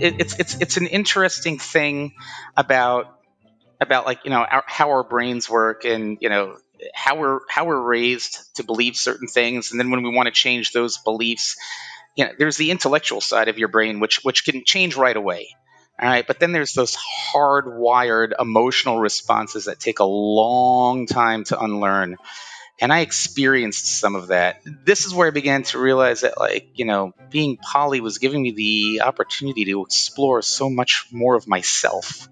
it's an interesting thing about how our brains work, and how we're raised to believe certain things, and then when we want to change those beliefs, there's the intellectual side of your brain which can change right away. All right, but then there's those hardwired emotional responses that take a long time to unlearn. And I experienced some of that. This is where I began to realize that, being poly was giving me the opportunity to explore so much more of myself.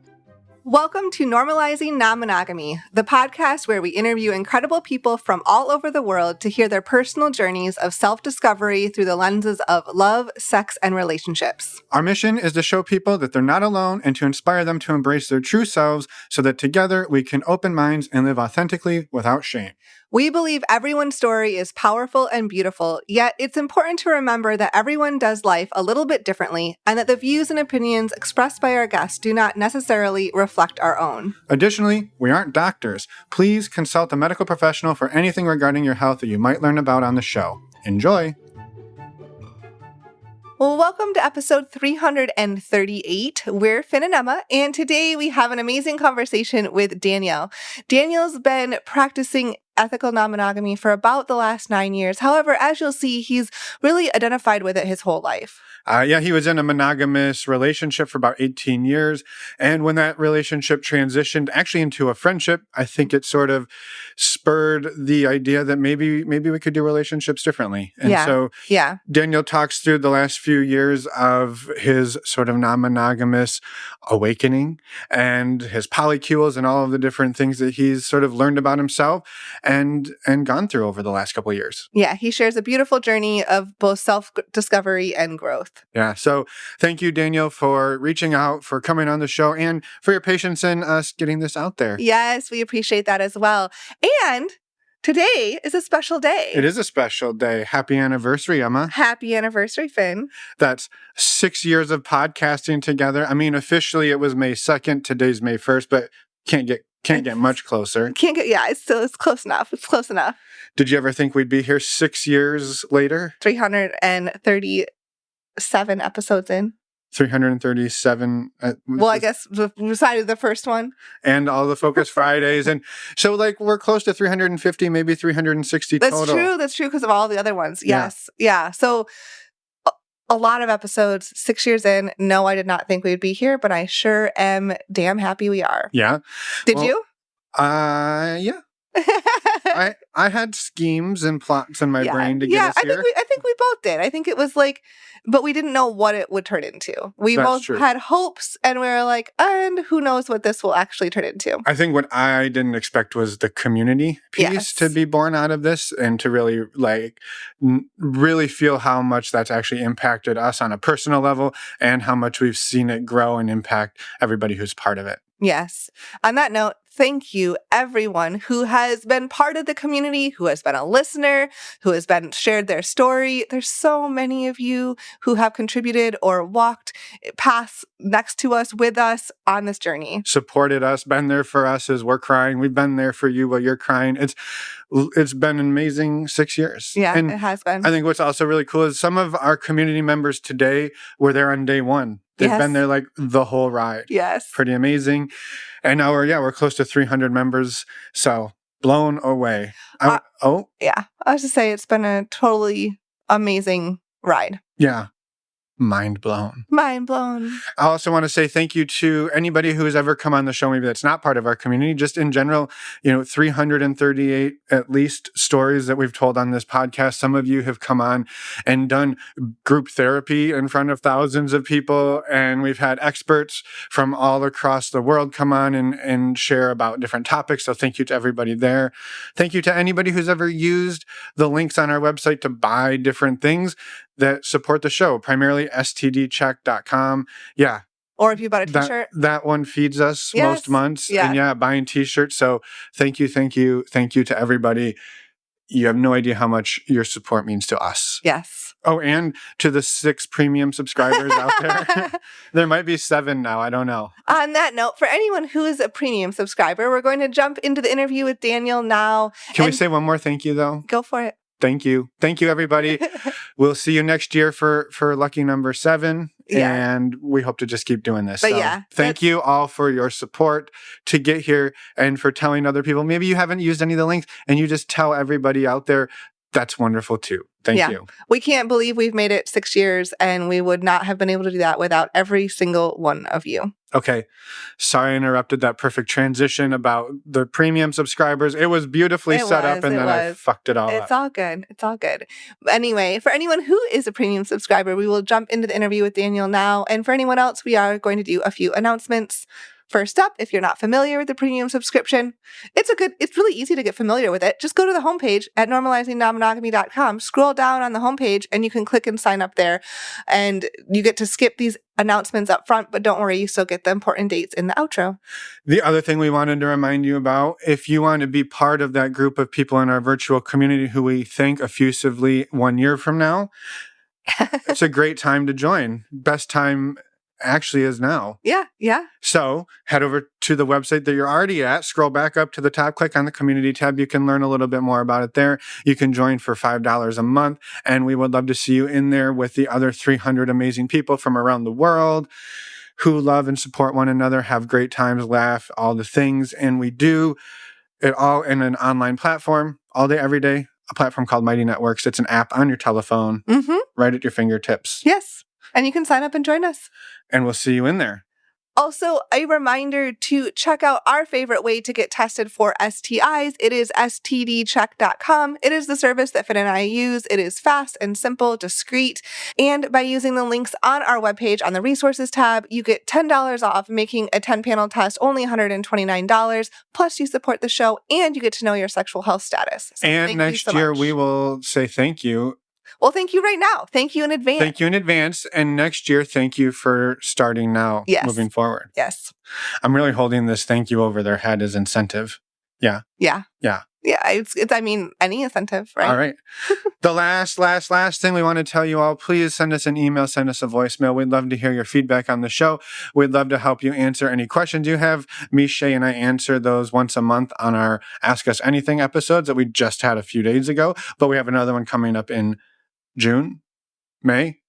Welcome to Normalizing Non-Monogamy, the podcast where we interview incredible people from all over the world to hear their personal journeys of self-discovery through the lenses of love, sex, and relationships. Our mission is to show people that they're not alone and to inspire them to embrace their true selves so that together we can open minds and live authentically without shame. We believe everyone's story is powerful and beautiful, yet it's important to remember that everyone does life a little bit differently and that the views and opinions expressed by our guests do not necessarily reflect our own. Additionally, we aren't doctors. Please consult a medical professional for anything regarding your health that you might learn about on the show. Enjoy! Well, welcome to episode 338. We're Finn and Emma, and today we have an amazing conversation with Danielle. Danielle's been practicing ethical non-monogamy for about the last 9 years. However, as you'll see, he's really identified with it his whole life. He was in a monogamous relationship for about 18 years. And when that relationship transitioned actually into a friendship, I think it sort of spurred the idea that maybe we could do relationships differently. And so Daniel talks through the last few years of his sort of non-monogamous awakening and his polycules and all of the different things that he's sort of learned about himself and gone through over the last couple of years. Yeah, he shares a beautiful journey of both self-discovery and growth. Yeah, so thank you, Daniel, for reaching out, for coming on the show, and for your patience in us getting this out there. Yes, we appreciate that as well. And today is a special day. It is a special day. Happy anniversary, Emma. Happy anniversary, Finn. That's 6 years of podcasting together. I mean, officially it was May 2nd. Today's May 1st, but can't get much closer. It's close enough. It's close enough. Did you ever think we'd be here 6 years later? 337 episodes in. 337. I guess besides the first one. And all the Focus Fridays. And so we're close to 350, maybe 360 total. That's true because of all the other ones. Yes. Yeah. So a lot of episodes, 6 years in. No, I did not think we'd be here, but I sure am damn happy we are. Yeah. Did you? Yeah. I had schemes and plots in my brain to get us here. I think we both did. I think it was but we didn't know what it would turn into. We both had hopes, and we were like, and who knows what this will actually turn into. I think what I didn't expect was the community piece to be born out of this, and to really really feel how much that's actually impacted us on a personal level, and how much we've seen it grow and impact everybody who's part of it. Yes. On that note, thank you, everyone who has been part of the community, who has been a listener, who has been shared their story. There's so many of you who have contributed or walked paths next to us, with us on this journey. Supported us, been there for us as we're crying. We've been there for you while you're crying. It's been an amazing 6 years. Yeah, and it has been. I think what's also really cool is some of our community members today were there on day one. They've been there the whole ride. Yes. Pretty amazing. And now we're close to 300 members. So blown away. Yeah. I was just say it's been a totally amazing ride. Yeah. Mind blown. Mind blown. I also want to say thank you to anybody who has ever come on the show, maybe that's not part of our community. Just in general, 338 at least stories that we've told on this podcast. Some of you have come on and done group therapy in front of thousands of people. And we've had experts from all across the world come on and share about different topics. So thank you to everybody there. Thank you to anybody who's ever used the links on our website to buy different things that support the show, primarily stdcheck.com. Yeah. Or if you bought a t-shirt. That one feeds us most months. Yeah. And buying t-shirts. So thank you to everybody. You have no idea how much your support means to us. Yes. Oh, and to the 6 premium subscribers out there. There might be 7 now. I don't know. On that note, for anyone who is a premium subscriber, we're going to jump into the interview with Daniel now. Can we say one more thank you, though? Go for it. Thank you. Thank you, everybody. We'll see you next year for lucky number 7. And we hope to just keep doing this. But so thank you all for your support to get here and for telling other people. Maybe you haven't used any of the links and you just tell everybody out there. That's wonderful too. Thank you. We can't believe we've made it 6 years, and we would not have been able to do that without every single one of you. Okay. Sorry I interrupted that perfect transition about the premium subscribers. It was beautifully set up, and then I fucked it all up. It's all good. It's all good. Anyway, for anyone who is a premium subscriber, we will jump into the interview with Daniel now. And for anyone else, we are going to do a few announcements. First up, if you're not familiar with the premium subscription, it's really easy to get familiar with it. Just go to the homepage at normalizingnonmonogamy.com, scroll down on the homepage, and you can click and sign up there. And you get to skip these announcements up front, but don't worry, you still get the important dates in the outro. The other thing we wanted to remind you about, if you want to be part of that group of people in our virtual community who we thank effusively 1 year from now, it's a great time to join. Best time actually is now. Yeah. So head over to the website that you're already at, scroll back up to the top, click on the community tab. You can learn a little bit more about it there. You can join for $5 a month, and we would love to see you in there with the other 300 amazing people from around the world who love and support one another, have great times, laugh, all the things. And we do it all in an online platform all day, every day, a platform called Mighty Networks. It's an app on your telephone, right at your fingertips. Yes. And you can sign up and join us. And we'll see you in there. Also, a reminder to check out our favorite way to get tested for STIs. It is stdcheck.com. It is the service that Finn and I use. It is fast and simple, discreet. And by using the links on our webpage on the resources tab, you get $10 off making a 10-panel test, only $129. Plus, you support the show and you get to know your sexual health status. So and next year, we will say thank you. Well, thank you right now. Thank you in advance. Thank you in advance. And next year, thank you for starting now, moving forward. Yes. I'm really holding this thank you over their head as incentive. Yeah. It's any incentive, right? All right. The last thing we want to tell you all, please send us an email, send us a voicemail. We'd love to hear your feedback on the show. We'd love to help you answer any questions you have. Me, Shay, and I answer those once a month on our Ask Us Anything episodes that we just had a few days ago, but we have another one coming up in June, May.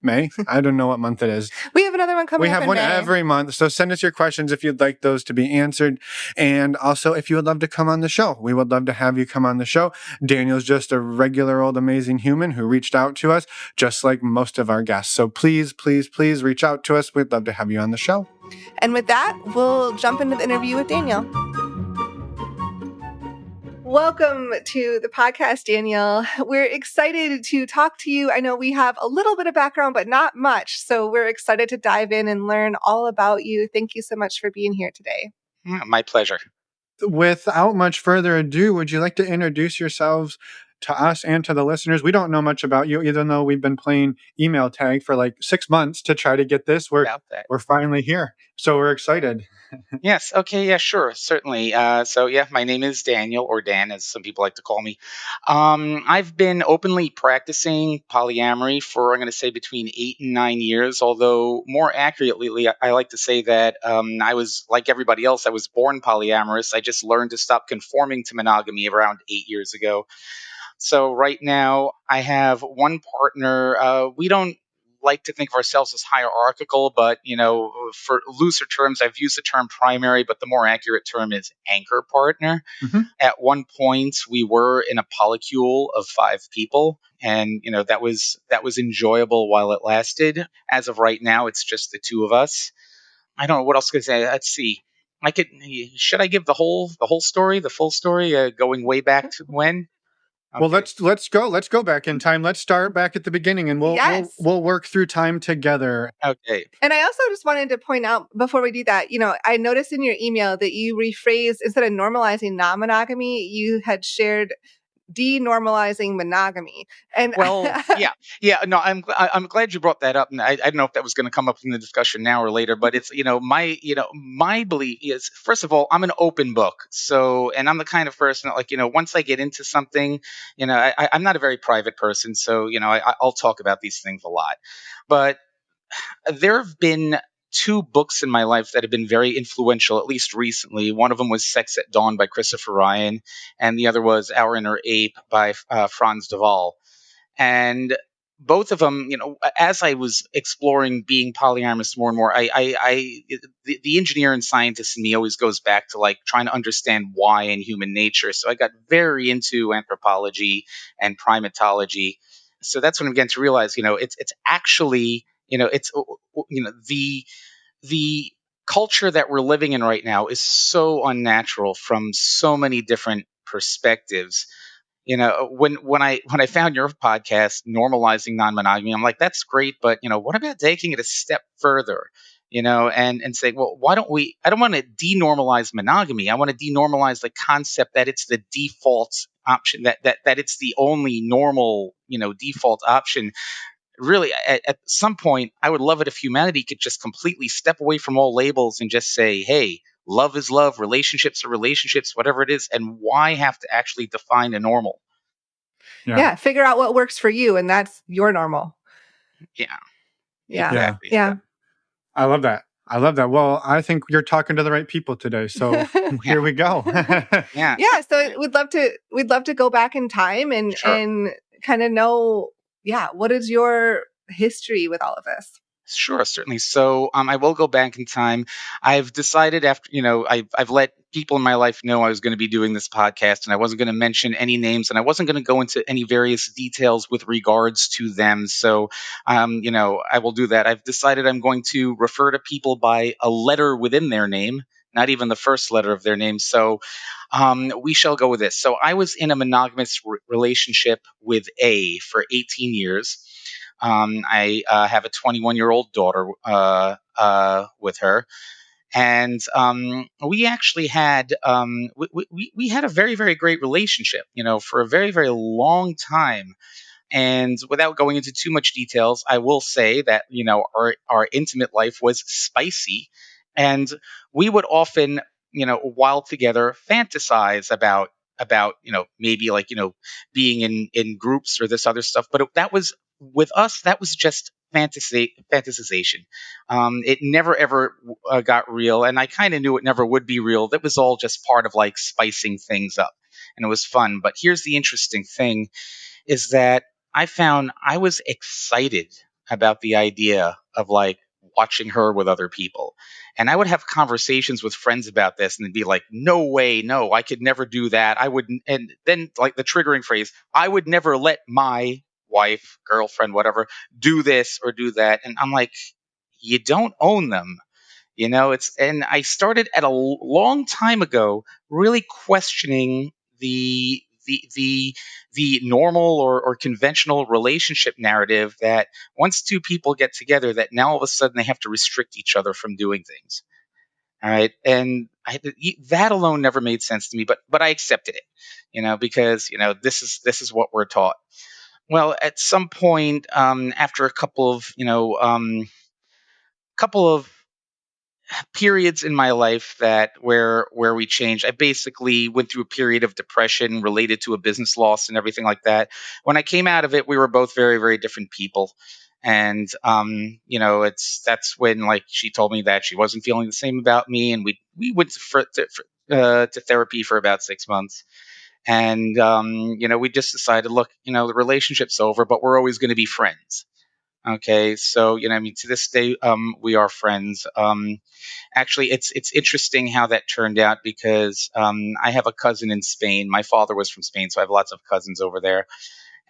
I don't know what month it is. We have another one coming up. We have one every month. So send us your questions if you'd like those to be answered. And also, if you would love to come on the show, we would love to have you come on the show. Daniel's just a regular old amazing human who reached out to us, just like most of our guests. So please reach out to us. We'd love to have you on the show. And with that, we'll jump into the interview with Daniel. Welcome to the podcast, Daniel. We're excited to talk to you. I know we have a little bit of background, but not much. So we're excited to dive in and learn all about you. Thank you so much for being here today. My pleasure. Without much further ado, would you like to introduce yourselves to us and to the listeners? We don't know much about you, even though we've been playing email tag for like 6 months to try to get this. We're finally here. So we're excited. Yes. Okay. Yeah, sure. Certainly. My name is Daniel, or Dan, as some people like to call me. I've been openly practicing polyamory for, I'm going to say, between 8 and 9 years, although more accurately, I like to say that I was, like everybody else, I was born polyamorous. I just learned to stop conforming to monogamy around 8 years ago. So right now, I have one partner. We don't like to think of ourselves as hierarchical, but, for looser terms, I've used the term primary, but the more accurate term is anchor partner. At one point, we were in a polycule of 5 people, and, that was enjoyable while it lasted. As of right now, it's just the 2 of us. I don't know what else to say. Let's see. Should I give the whole story, the full story, going way back to when? Okay. Well, let's go back in time. Let's start back at the beginning, and we'll work through time together. Okay. And I also just wanted to point out before we do that, I noticed in your email that you rephrased, instead of normalizing non-monogamy, you had shared denormalizing monogamy. And no, I'm glad you brought that up, and I don't know if that was going to come up in the discussion now or later, but it's my belief is, first of all, I'm an open book, and I'm the kind of person that, once I get into something, I'm not a very private person, so I'll talk about these things a lot, but there have been 2 books in my life that have been very influential, at least recently. One of them was Sex at Dawn by Christopher Ryan, and the other was Our Inner Ape by Franz de Waal. And both of them, as I was exploring being polyamorous more and more, the engineer and scientist in me always goes back to like trying to understand why in human nature. So I got very into anthropology and primatology. So that's when I began to realize, it's actually, it's, the culture that we're living in right now is so unnatural from so many different perspectives. When I found your podcast normalizing non-monogamy, I'm like, that's great, but what about taking it a step further, and saying, well, why don't we? I don't want to denormalize monogamy. I want to denormalize the concept that it's the default option, that it's the only normal, default option. Really, at some point, I would love it if humanity could just completely step away from all labels and just say, hey, love is love, relationships are relationships, whatever it is, and why have to actually define a normal? Yeah, figure out what works for you, and that's your normal. Yeah. Exactly. Yeah. I love that. Well, I think you're talking to the right people today. So here we go. Yeah. So we'd love to go back in time and kind of know, what is your history with all of this? Sure, certainly. So I will go back in time. I've decided after, I've let people in my life know I was going to be doing this podcast, and I wasn't going to mention any names, and I wasn't going to go into any various details with regards to them. So, I will do that. I've decided I'm going to refer to people by a letter within their name, not even the first letter of their name. So we shall go with this. So I was in a monogamous relationship with A for 18 years. I have a 21-year-old daughter with her, and we actually had we had a very, very great relationship, for a very, very long time. And without going into too much details, I will say that our intimate life was spicy, and we would often, while together, fantasize about maybe like being in groups or this other stuff. But that was, with us, that was just fantasization. It never ever got real, and I kind of knew it never would be real. That was all just part of like spicing things up, and it was fun. But here's the interesting thing: is that I found I was excited about the idea of like watching her with other people. And I would have conversations with friends about this, and they'd be like, no way, no, I could never do that. I wouldn't. And then, like, the triggering phrase, I would never let my wife, girlfriend, whatever, do this or do that. And I'm like, you don't own them. And I started at a long time ago really questioning the normal or conventional relationship narrative that once two people get together, that now all of a sudden they have to restrict each other from doing things. All right, and that alone never made sense to me, but I accepted it, because this is what we're taught. Well, at some point, after a couple of periods in my life that where we changed. I basically went through a period of depression related to a business loss and everything like that. When I came out of it, we were both very, very different people. And that's when, like, she told me that she wasn't feeling the same about me, and we went to therapy for about 6 months. And we just decided, look, the relationship's over, but we're always going to be friends. Okay, so I mean, to this day, we are friends. Actually, it's interesting how that turned out, because I have a cousin in Spain. My father was from Spain, so I have lots of cousins over there.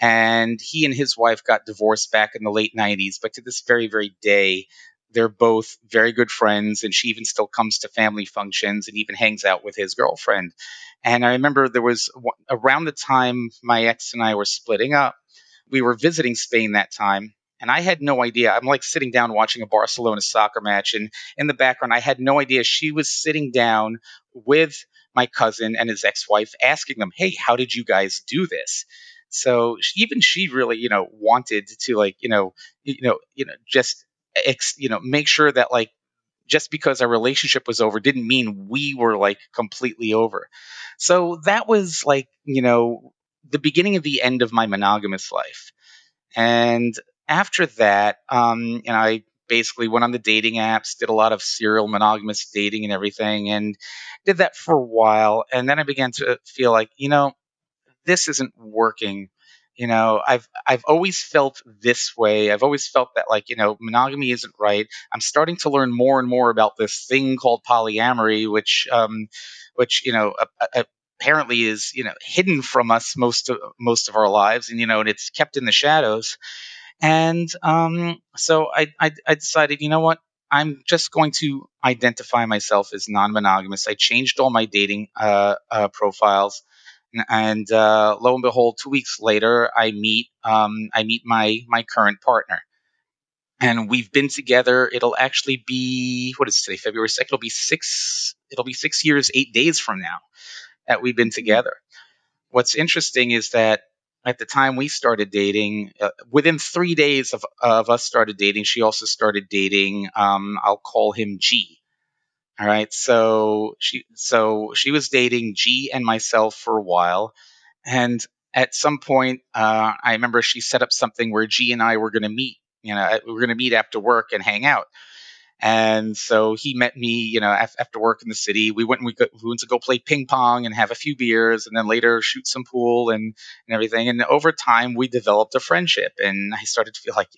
And he and his wife got divorced back in the late 90s. But to this very, very day, they're both very good friends. And she even still comes to family functions and even hangs out with his girlfriend. And I remember there was around the time my ex and I were splitting up, we were visiting Spain that time. And I had no idea. I'm like sitting down watching a Barcelona soccer match. And in the background, I had no idea she was sitting down with my cousin and his ex-wife, asking them, hey, how did you guys do this? So even she really, wanted to, like, just, make sure that, like, just because our relationship was over didn't mean we were like completely over. So that was like, the beginning of the end of my monogamous life. And after that, I basically went on the dating apps, did a lot of serial monogamous dating and everything, and did that for a while. And then I began to feel like, this isn't working. I've always felt this way. I've always felt that, like, monogamy isn't right. I'm starting to learn more and more about this thing called polyamory, which apparently is hidden from us most of our lives, and it's kept in the shadows. And so I decided, you know what? I'm just going to identify myself as non-monogamous. I changed all my dating profiles, and lo and behold, 2 weeks later, I meet my current partner, and we've been together. It'll actually be, what is today, February 2nd. It'll be 6 years, 8 days from now that we've been together. What's interesting is that at the time we started dating, within 3 days of us started dating, she also started dating. I'll call him G. All right, so she was dating G and myself for a while, and at some point, I remember she set up something where G and I were going to meet. We were going to meet after work and hang out. And so he met me, after work in the city. We went to go play ping pong and have a few beers, and then later shoot some pool and everything. And over time, we developed a friendship, and I started to feel like,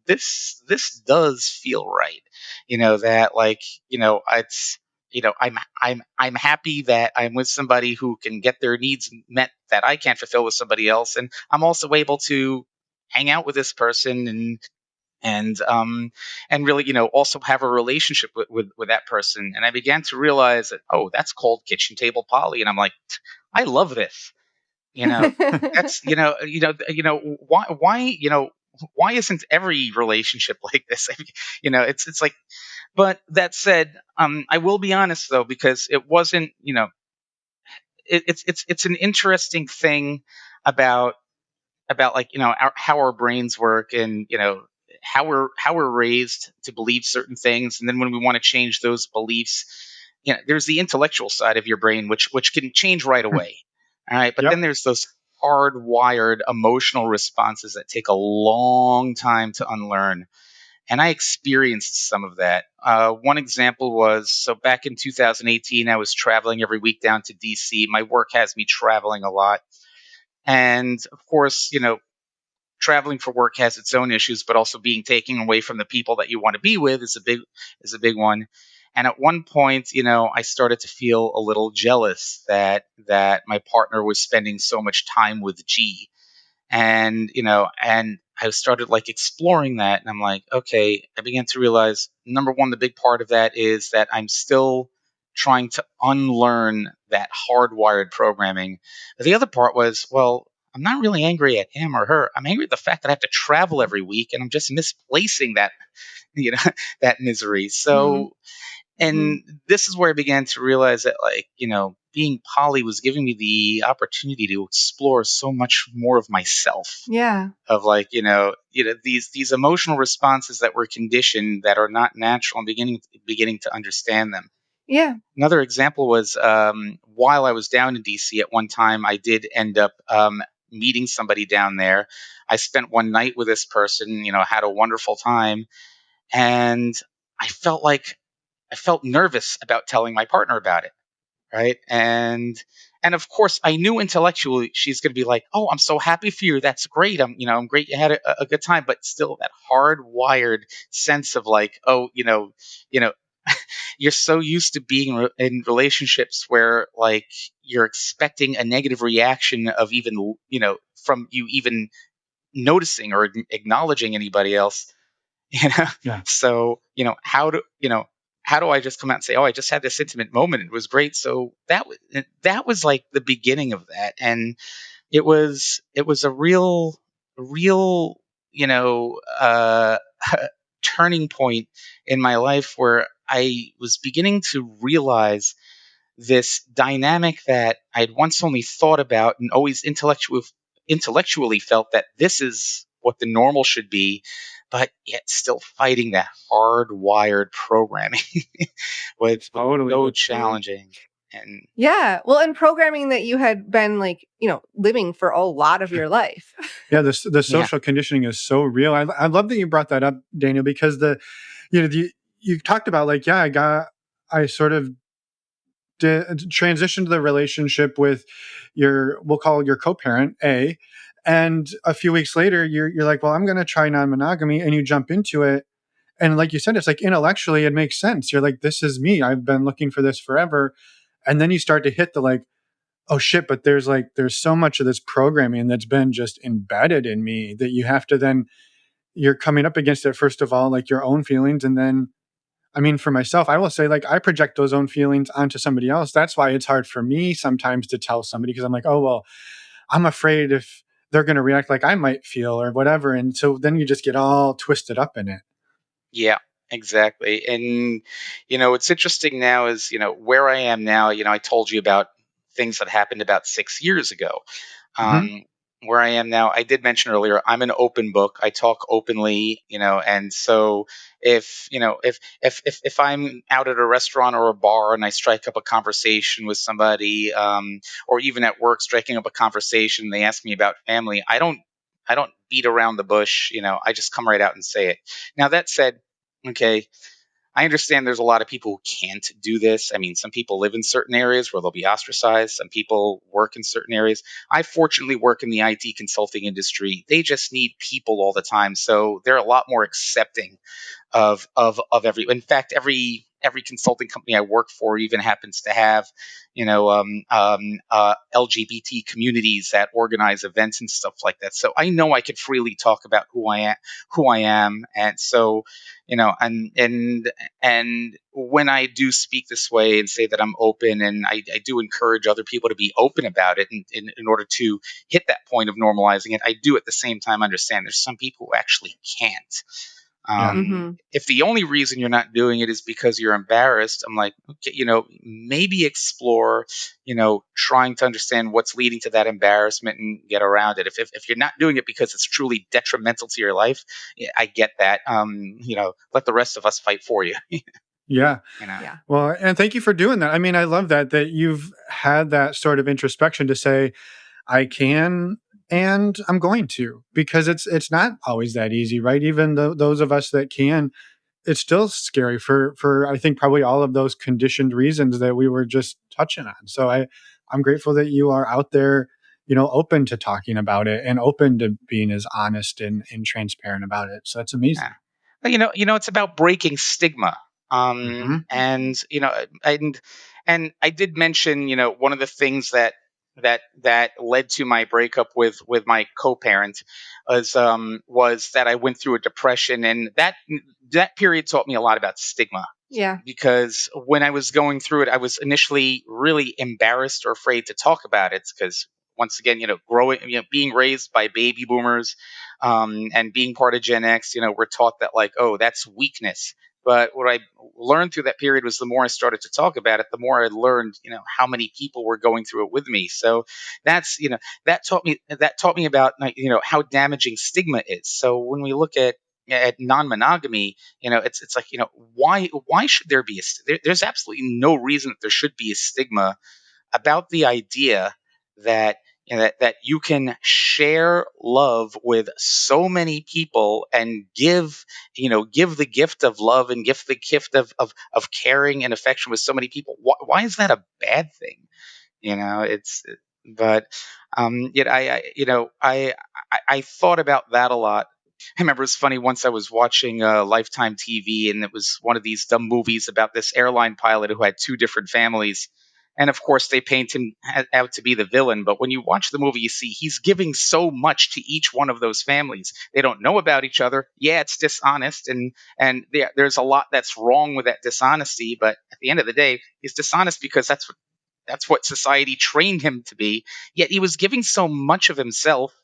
this does feel right. That, like, it's, I'm happy that I'm with somebody who can get their needs met that I can't fulfill with somebody else, and I'm also able to hang out with this person and really, also have a relationship with that person. And I began to realize that, oh, that's called kitchen table poly. And I'm like, I love this. That's, why isn't every relationship like this? It's like, but that said, I will be honest though, because it wasn't, it's an interesting thing about like, how our brains work, and how we're raised to believe certain things, and then when we want to change those beliefs, there's the intellectual side of your brain, which can change right away. All right, but then Yep. there's those hardwired emotional responses that take a long time to unlearn. And I experienced some of that. One example was, so back in 2018, I was traveling every week down to DC. My work has me traveling a lot. And of course, traveling for work has its own issues, but also being taken away from the people that you want to be with is a big one. And at one point, I started to feel a little jealous that my partner was spending so much time with G. And I started, like, exploring that, and I'm like, okay, I began to realize, number one, the big part of that is that I'm still trying to unlearn that hardwired programming. But the other part was, well, I'm not really angry at him or her. I'm angry at the fact that I have to travel every week, and I'm just misplacing that, you know, that misery. Mhm. So, and this is where I began to realize that, like, being poly was giving me the opportunity to explore so much more of myself, Yeah. of, like, these emotional responses that were conditioned, that are not natural. I'm beginning to understand them. Yeah. Another example was, while I was down in DC at one time, I did end up meeting somebody down there. I spent one night with this person, had a wonderful time, and I felt nervous about telling my partner about it, right? And of course, I knew intellectually she's going to be like, "Oh, I'm so happy for you. That's great. I'm great. You had a good time." But still, that hardwired sense of, like, oh, you know, you're so used to being in relationships where, like, you're expecting a negative reaction of, even, from you even noticing or acknowledging anybody else. you know Yeah. so, how do I just come out and say, oh, I just had this intimate moment, it was great? So that was like the beginning of that. And it was a real, you know uh turning point in my life, where I was beginning to realize this dynamic that I'd once only thought about and always intellectually felt that this is what the normal should be, but yet still fighting that hardwired programming was Totally. so That's challenging. And Yeah. Well, and programming that you had been, like, living for a lot of your life. Yeah, the yeah, social conditioning is so real. I love that you brought that up, Daniel, because you talked about, like, yeah, I sort of transitioned the relationship with we'll call your co-parent A, And a few weeks later, you're like, well, I'm going to try non-monogamy, and you jump into it. And like you said, it's like intellectually, it makes sense. You're like, this is me. I've been looking for this forever. And then you start to hit the like, oh shit, but there's so much of this programming that's been just embedded in me that you have to then, you're coming up against it, first of all, like your own feelings. And then, I mean, for myself, I will say, like, I project those own feelings onto somebody else. That's why it's hard for me sometimes to tell somebody, because I'm like, oh, well, I'm afraid if they're going to react like I might feel or whatever. And so then you just get all twisted up in it. Yeah, exactly. And, what's interesting now is, where I am now, I told you about things that happened about 6 years ago. Mm-hmm. Where I am now, I did mention earlier, I'm an open book. I talk openly, and so if I'm out at a restaurant or a bar and I strike up a conversation with somebody, or even at work striking up a conversation, they ask me about family, I don't beat around the bush. I just come right out and say it. Now that said, okay, I understand there's a lot of people who can't do this. I mean, some people live in certain areas where they'll be ostracized. Some people work in certain areas. I fortunately work in the IT consulting industry. They just need people all the time. So they're a lot more accepting of every. In fact, every consulting company I work for even happens to have, LGBT communities that organize events and stuff like that. So I know I could freely talk about who I am, and so, and when I do speak this way and say that I'm open, and I do encourage other people to be open about it, in order to hit that point of normalizing it, I do at the same time understand there's some people who actually can't. Yeah. If the only reason you're not doing it is because you're embarrassed, I'm like, okay, maybe explore, trying to understand what's leading to that embarrassment and get around it. If you're not doing it because it's truly detrimental to your life, yeah, I get that. Let the rest of us fight for you. Yeah. Yeah. Well, and thank you for doing that. I mean, I love that you've had that sort of introspection to say, I can and I'm going to, because it's not always that easy, right? Even those of us that can, it's still scary for I think probably all of those conditioned reasons that we were just touching on. So I'm grateful that you are out there, open to talking about it and open to being as honest and transparent about it. So that's amazing. Yeah. But it's about breaking stigma. Mm-hmm. And and I did mention, one of the things that led to my breakup with my co-parent was that I went through a depression, and that period taught me a lot about stigma. Yeah. Because when I was going through it, I was initially really embarrassed or afraid to talk about it, because once again, growing, being raised by baby boomers, and being part of Gen X, we're taught that, like, oh, that's weakness. But what I learned through that period was, the more I started to talk about it, the more I learned, how many people were going through it with me. So that's, that taught me about, like, how damaging stigma is. So when we look at non-monogamy, it's like, why should there be there's absolutely no reason that there should be a stigma about the idea that, that you can share love with so many people and give the gift of love and give the gift of caring and affection with so many people. Why is that a bad thing? It's but yet I thought about that a lot. I remember it's funny, once I was watching Lifetime TV, and it was one of these dumb movies about this airline pilot who had two different families. And of course, they paint him out to be the villain. But when you watch the movie, you see he's giving so much to each one of those families. They don't know about each other. Yeah, it's dishonest, and there's a lot that's wrong with that dishonesty. But at the end of the day, he's dishonest because that's what society trained him to be. Yet he was giving so much of himself,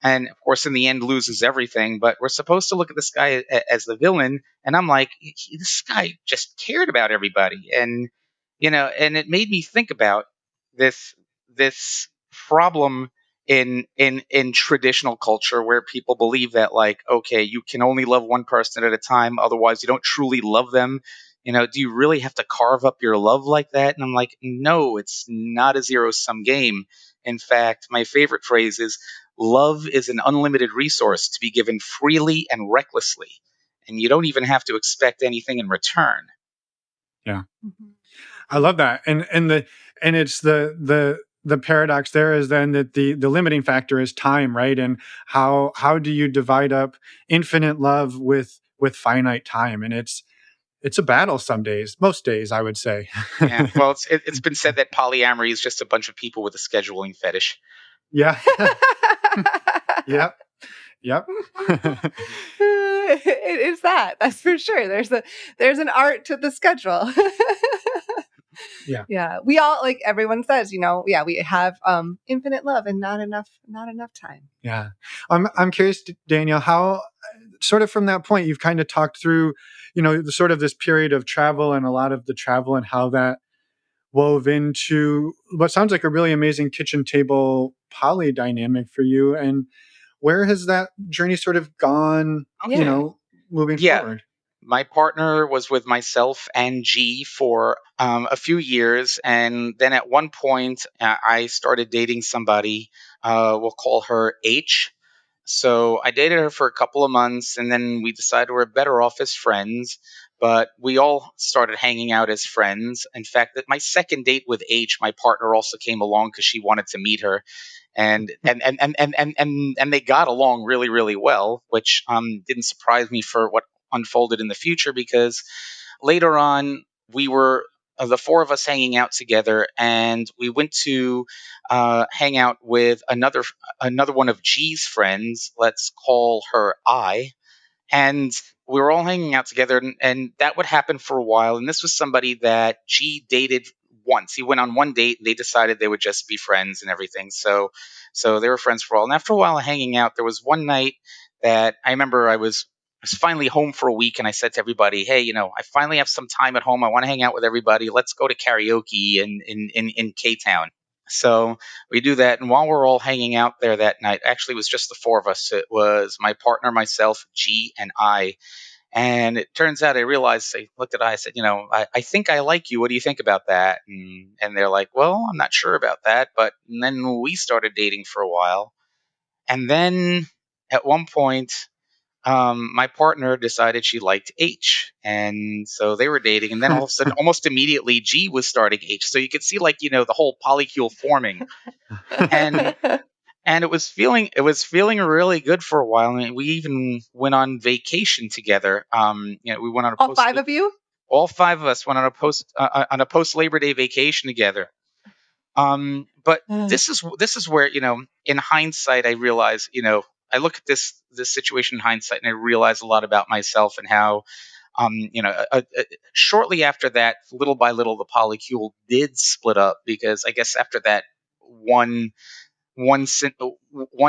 and of course in the end loses everything. But we're supposed to look at this guy as the villain, and I'm like, this guy just cared about everybody. And and it made me think about this problem in traditional culture, where people believe that, like, okay, you can only love one person at a time, otherwise you don't truly love them. Do you really have to carve up your love like that? And I'm like, no, it's not a zero sum game. In fact, my favorite phrase is, love is an unlimited resource to be given freely and recklessly, and you don't even have to expect anything in return. Yeah. Mhm. I love that. And it's the the paradox there is then that the limiting factor is time, right? And how do you divide up infinite love with finite time? And it's a battle some days, most days, I would say. Yeah. Well, it's been said that polyamory is just a bunch of people with a scheduling fetish. Yeah. Yep. Yep. It is that. That's for sure. There's an art to the schedule. Yeah. Yeah. We all, like everyone says, yeah, we have infinite love and not enough time. Yeah. I'm curious, Danielle, how sort of from that point you've kind of talked through, the sort of this period of travel and a lot of the travel and how that wove into what sounds like a really amazing kitchen table poly dynamic for you. And where has that journey sort of gone, moving Yeah. forward? My partner was with myself and G for a few years. And then at one point, I started dating somebody. We'll call her H. So I dated her for a couple of months, and then we decided we're better off as friends. But we all started hanging out as friends. In fact, that my second date with H, my partner also came along because she wanted to meet her, and they got along really, really well, which didn't surprise me for what unfolded in the future, because later on we were the four of us hanging out together, and we went to hang out with another one of G's friends. Let's call her I. And we were all hanging out together, and that would happen for a while. And this was somebody that G dated once. He went on one date, and they decided they would just be friends and everything. So they were friends for a while. And after a while of hanging out, there was one night that I remember I was finally home for a week, and I said to everybody, "Hey, I finally have some time at home. I want to hang out with everybody. Let's go to karaoke in K Town." So we do that, and while we're all hanging out there that night, actually it was just the four of us. It was my partner, myself, G, and I. And it turns out I looked at I said, I think I like you. What do you think about that? And they're like, well, I'm not sure about that. But then we started dating for a while. And then at one point, my partner decided she liked H. And so they were dating. And then all of a sudden, almost immediately, G was starting H. So you could see, the whole polycule forming. And it was feeling really good for a while. I mean, we even went on vacation together. We went on All five of you? all five of us went on a post Labor Day vacation together. But this is where, in hindsight, I realize, I look at this situation in hindsight, and I realize a lot about myself and how, shortly after that, little by little, the polycule did split up, because I guess after that one one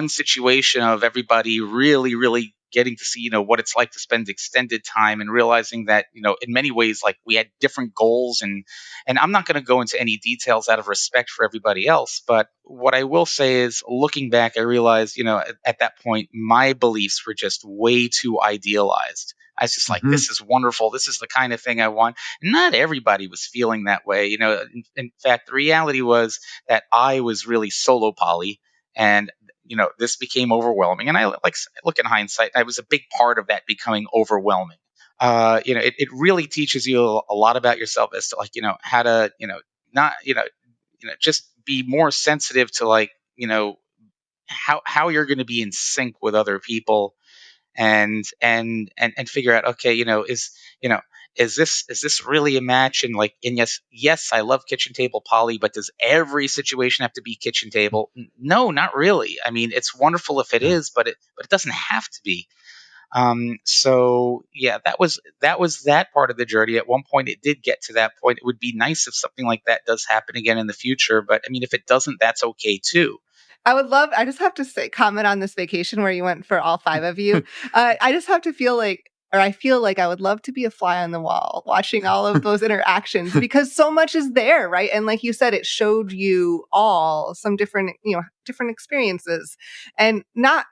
situation of everybody really, really getting to see, what it's like to spend extended time, and realizing that, in many ways, like, we had different goals, and I'm not going to go into any details out of respect for everybody else. But what I will say is, looking back, I realized, at that point, my beliefs were just way too idealized. I was just like, this is wonderful. This is the kind of thing I want. Not everybody was feeling that way. In fact, the reality was that I was really solo poly, and this became overwhelming. And I look in hindsight, I was a big part of that becoming overwhelming. It really teaches you a lot about yourself as to, how to, not, just be more sensitive to, how you're going to be in sync with other people, and figure out, okay, is this really a match? And yes, I love kitchen table poly, but does every situation have to be kitchen table? No, not really. I mean, it's wonderful if it is, but it doesn't have to be. So yeah, that was that part of the journey. At one point, it did get to that point. It would be nice if something like that does happen again in the future, but I mean, if it doesn't, that's okay too. I just have to comment on this vacation where you went for all five of you. I just have to I feel like I would love to be a fly on the wall watching all of those interactions, because so much is there, right? And like you said, it showed you all some different experiences, and not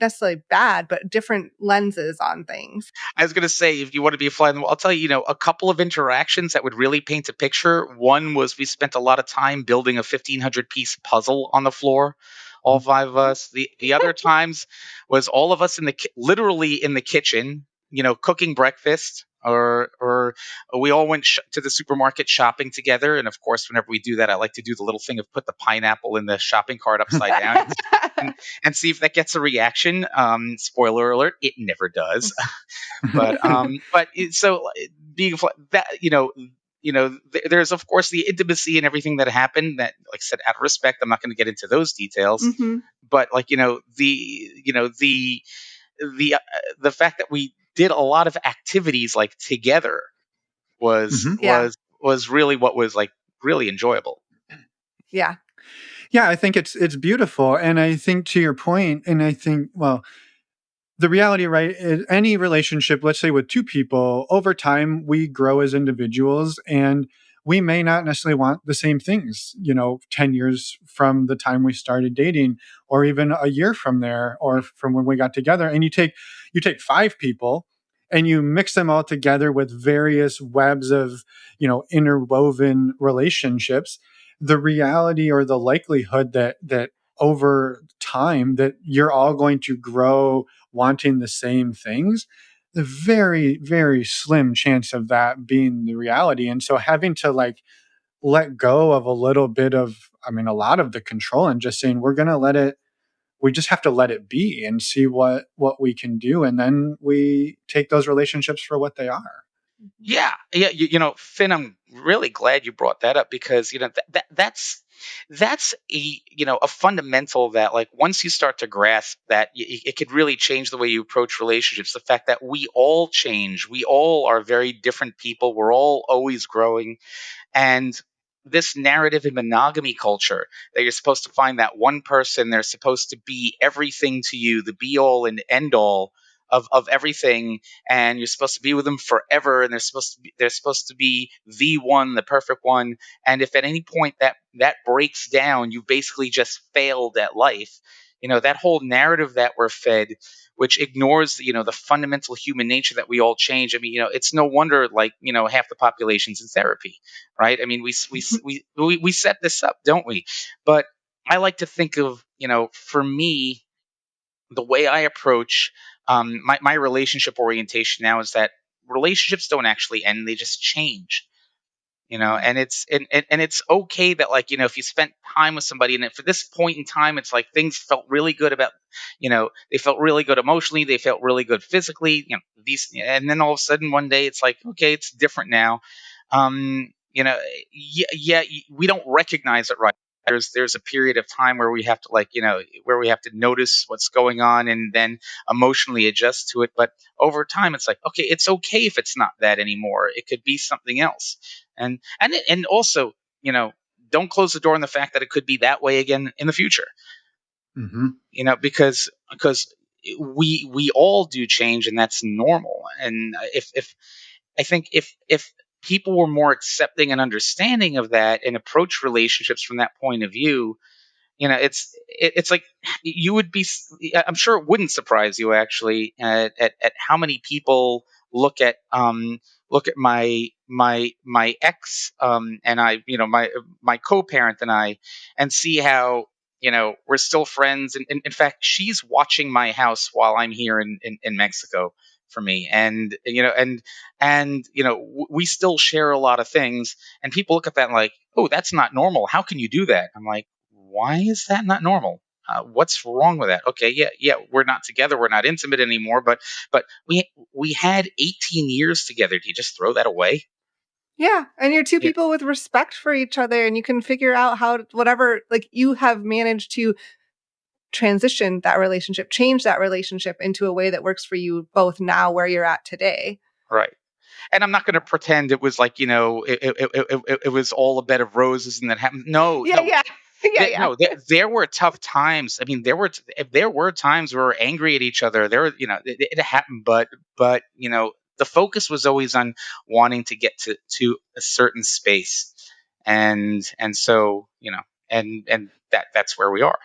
necessarily bad, but different lenses on things. I was going to say, if you want to be a fly on the wall, I'll tell you, a couple of interactions that would really paint a picture. One was, we spent a lot of time building a 1,500 piece puzzle on the floor, all five of us. The other times was all of us literally in the kitchen, cooking breakfast, or we all went to the supermarket shopping together. And of course, whenever we do that, I like to do the little thing of put the pineapple in the shopping cart upside down and see if that gets a reaction. Spoiler alert, it never does. So being that, there's of course the intimacy and everything that happened. That, like I said, out of respect, I'm not going to get into those details. Mm-hmm. But the fact that we did a lot of activities like together was Yeah. was really what was like really enjoyable. Yeah. Yeah, I think it's beautiful. And I think, to your point, and I think, well, the reality, right, is any relationship, let's say with two people, over time, we grow as individuals, and we may not necessarily want the same things, 10 years from the time we started dating, or even a year from there, or from when we got together. And you take 5 people and you mix them all together with various webs of, interwoven relationships. The reality, or the likelihood that over time that you're all going to grow wanting the same things, the very, very slim chance of that being the reality. And so having to let go of a little bit of, a lot of the control, and just saying, we just have to let it be and see what we can do. And then we take those relationships for what they are. Yeah. Finn, I'm really glad you brought that up, because that's a fundamental that, like, once you start to grasp that, it could really change the way you approach relationships. The fact that we all change, we all are very different people, we're all always growing. And this narrative in monogamy culture, that you're supposed to find that one person, they're supposed to be everything to you, the be all and end all of everything, and you're supposed to be with them forever, and they're supposed to be the one, the perfect one. And if at any point that breaks down, you basically just failed at life. That whole narrative that we're fed, which ignores the fundamental human nature that we all change. It's no wonder, like, half the population's in therapy, right? We set this up, don't we? But I like to think of, for me, the way I approach my relationship orientation now is that relationships don't actually end; they just change. And it's okay that, like, if you spent time with somebody, and for this point in time, it's like things felt really good about, they felt really good emotionally, they felt really good physically, and then all of a sudden one day it's like, okay, it's different now. Yeah, we don't recognize it right. There's a period of time where we have to, like, where we have to notice what's going on and then emotionally adjust to it. But over time, it's like, okay, it's okay if it's not that anymore. It could be something else. And also, don't close the door on the fact that it could be that way again in the future. Mm-hmm. Because we all do change, and that's normal. And if I think if people were more accepting and understanding of that and approach relationships from that point of view, it's like you would be. I'm sure it wouldn't surprise you, actually, at how many people look at my ex, and I, my co-parent and I, and see how, we're still friends. And in fact, she's watching my house while I'm here in Mexico for me. And we still share a lot of things, and people look at that and like, oh, that's not normal. How can you do that? I'm like, why is that not normal? What's wrong with that? Okay, yeah, we're not together, we're not intimate anymore, but we had 18 years together. Do you just throw that away? Yeah, and you're two people with respect for each other, and you can figure out how, whatever, like, you have managed to transition that relationship, change that relationship into a way that works for you both now where you're at today. Right. And I'm not going to pretend it was like, it was all a bed of roses and that happened. No, no. Yeah. No, there were tough times. I mean, there were times where we were angry at each other. It happened, but the focus was always on wanting to get to a certain space, and so and that's where we are.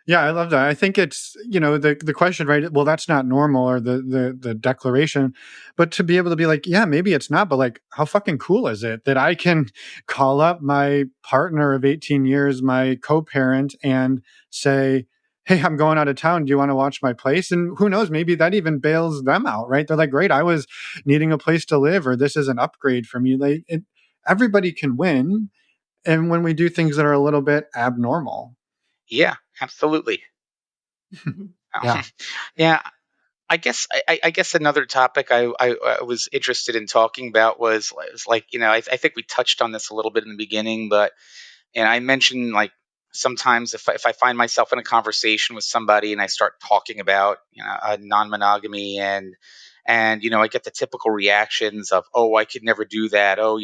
Yeah, I love that. I think it's, the question, right? Well, that's not normal, or the declaration, but to be able to be like, yeah, maybe it's not, but like, how fucking cool is it that I can call up my partner of 18 years, my co-parent, and say, hey, I'm going out of town. Do you want to watch my place? And who knows, maybe that even bails them out, right? They're like, great, I was needing a place to live, or this is an upgrade for me. Everybody can win. And when we do things that are a little bit abnormal. Yeah, absolutely. Yeah. Yeah. I guess another topic I was interested in talking about was like, I think we touched on this a little bit in the beginning, but and I mentioned, like, sometimes if I find myself in a conversation with somebody and I start talking about, non-monogamy, and I get the typical reactions of, oh, I could never do that. Oh,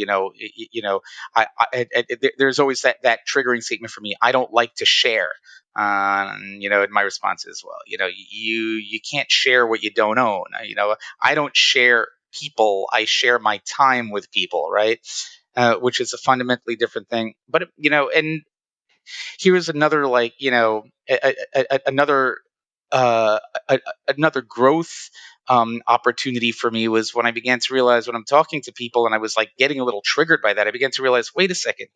there's always that triggering statement for me. I don't like to share. And my response is, well, you can't share what you don't own. I don't share people. I share my time with people, right? Which is a fundamentally different thing. But and here's another, like, another uh, another growth opportunity for me was when I began to realize, when I'm talking to people and I was like getting a little triggered by that, I began to realize, wait a second,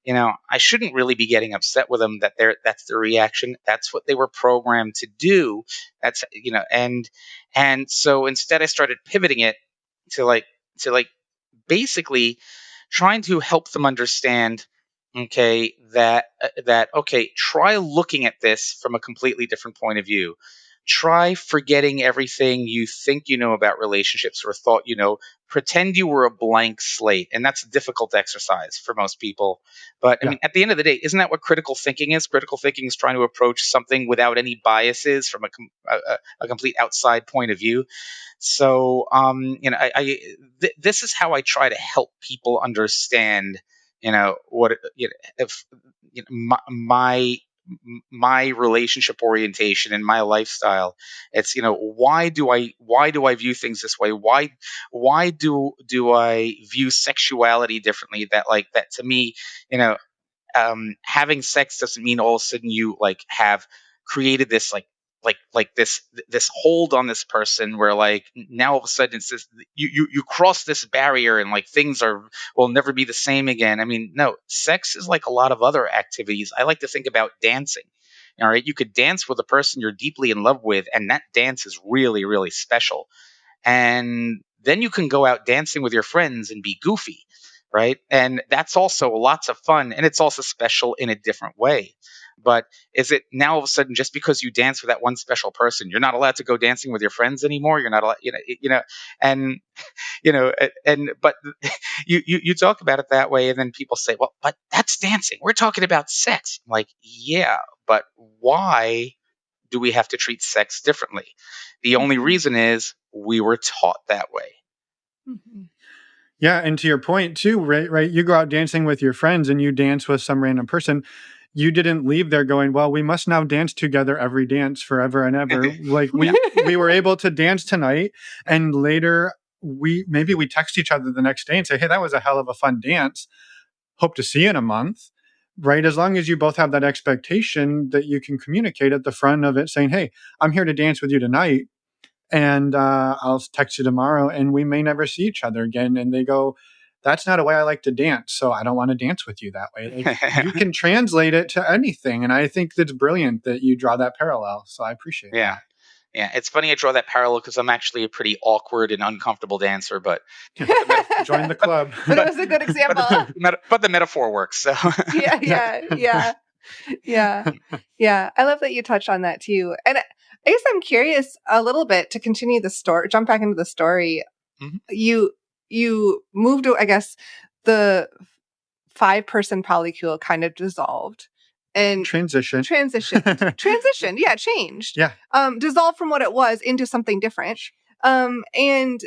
I shouldn't really be getting upset with them, that's their reaction. That's what they were programmed to do. That's and so instead I started pivoting it to basically trying to help them understand, okay, okay, try looking at this from a completely different point of view. Try forgetting everything you think you know about relationships or thought you know. Pretend you were a blank slate, and that's a difficult exercise for most people. But I Yeah. mean, at the end of the day, isn't that what critical thinking is? Critical thinking is trying to approach something without any biases, from a complete outside point of view. So, this is how I try to help people understand, what, if, my relationship orientation and my lifestyle. It's, why do I view things this way? Why do I view sexuality differently? That to me, you know, having sex doesn't mean all of a sudden you like have created this this hold on this person, where like now all of a sudden it's this, you cross this barrier and like things will never be the same again. I mean, no, sex is like a lot of other activities. I like to think about dancing. All right, you could dance with a person you're deeply in love with, and that dance is really, really special. And then you can go out dancing with your friends and be goofy, right? And that's also lots of fun, and it's also special in a different way. But is it now all of a sudden, just because you dance with that one special person, you're not allowed to go dancing with your friends anymore? You're not allowed, and but you talk about it that way, and then people say, well, but that's dancing. We're talking about sex. I'm like, yeah, but why do we have to treat sex differently? The only reason is we were taught that way. Mhm. Yeah, and to your point too, right? Right. You go out dancing with your friends and you dance with some random person. You didn't leave there going, well, we must now dance together every dance forever and ever. Like we were able to dance tonight, and later we text each other the next day and say, hey, that was a hell of a fun dance. Hope to see you in a month. Right. As long as you both have that expectation that you can communicate at the front of it, saying, hey, I'm here to dance with you tonight, and I'll text you tomorrow, and we may never see each other again. And they go, that's not a way I like to dance, so I don't want to dance with you that way. Like, you can translate it to anything, and I think that's brilliant that you draw that parallel. So I appreciate Yeah. that. Yeah, it's funny I draw that parallel because I'm actually a pretty awkward and uncomfortable dancer, but Join the but club. But it was a good example. but the metaphor works. So Yeah, yeah, yeah, yeah, yeah. I love that you touched on that too. And I guess I'm curious a little bit to continue the story, jump back into the story. Mhm. You moved to, I guess, the 5-person polycule kind of dissolved and Transition. transitioned, yeah, changed. Yeah. Dissolved from what it was into something different. And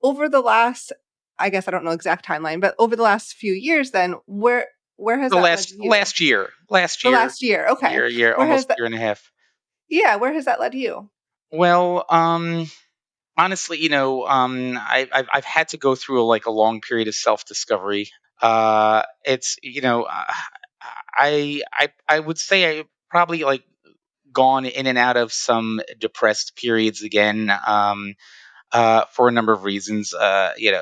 over the last, I guess I don't know exact timeline, but over the last few years, then where has the that led last you? last The year, last year, okay. Where has almost that? year and a half. Yeah, where has that led you? Well, honestly, I've had to go through like a long period of self discovery. It's I would say I probably like gone in and out of some depressed periods again, for a number of reasons.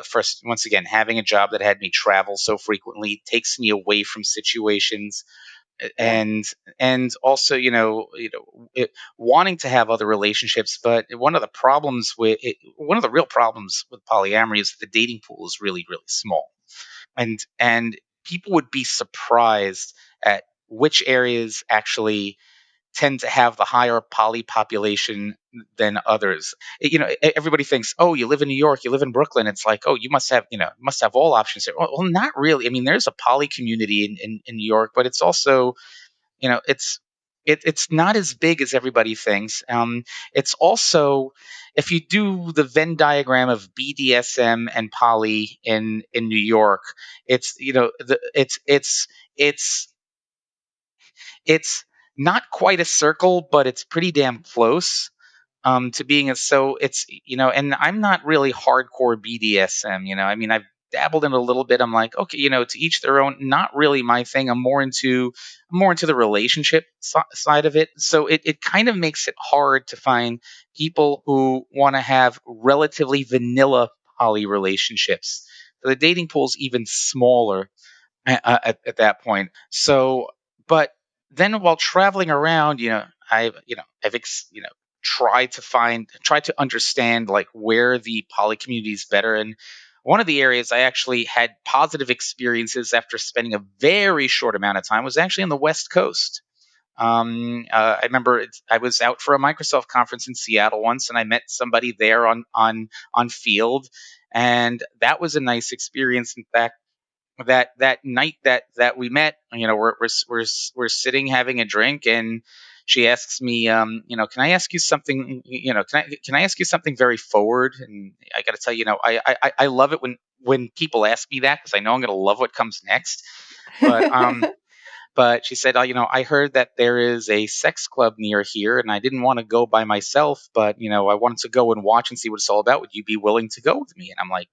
First, once again, having a job that had me travel so frequently takes me away from situations and also wanting to have other relationships. But one of the real problems with polyamory is that the dating pool is really, really small, and people would be surprised at which areas actually tend to have the higher poly population than others. Everybody thinks, oh, you live in New York, you live in Brooklyn. It's like, oh, you must have all options here. Well, not really. I mean, there's a poly community in New York, but it's also, it's not as big as everybody thinks. It's also, if you do the Venn diagram of BDSM and poly in New York, it's it's not quite a circle, but it's pretty damn close to being so it's and I'm not really hardcore BDSM. I mean, I've dabbled in a little bit. I'm like, okay, to each their own. Not really my thing. I'm more into the relationship side of it. So it kind of makes it hard to find people who want to have relatively vanilla poly relationships. So the dating pool's even smaller at that point. So, but then while traveling around, I've tried to understand like where the poly community is better. And one of the areas I actually had positive experiences after spending a very short amount of time was actually on the West Coast. I remember I was out for a Microsoft conference in Seattle once, and I met somebody there on field, and that was a nice experience. In fact, that night that we met, we're sitting having a drink, and she asks me, can I ask you something? Can I ask you something very forward? And I got to tell you, I love it when people ask me that, because I know I'm going to love what comes next. But she said, I heard that there is a sex club near here, and I didn't want to go by myself, but, I wanted to go and watch and see what it's all about. Would you be willing to go with me? And I'm like,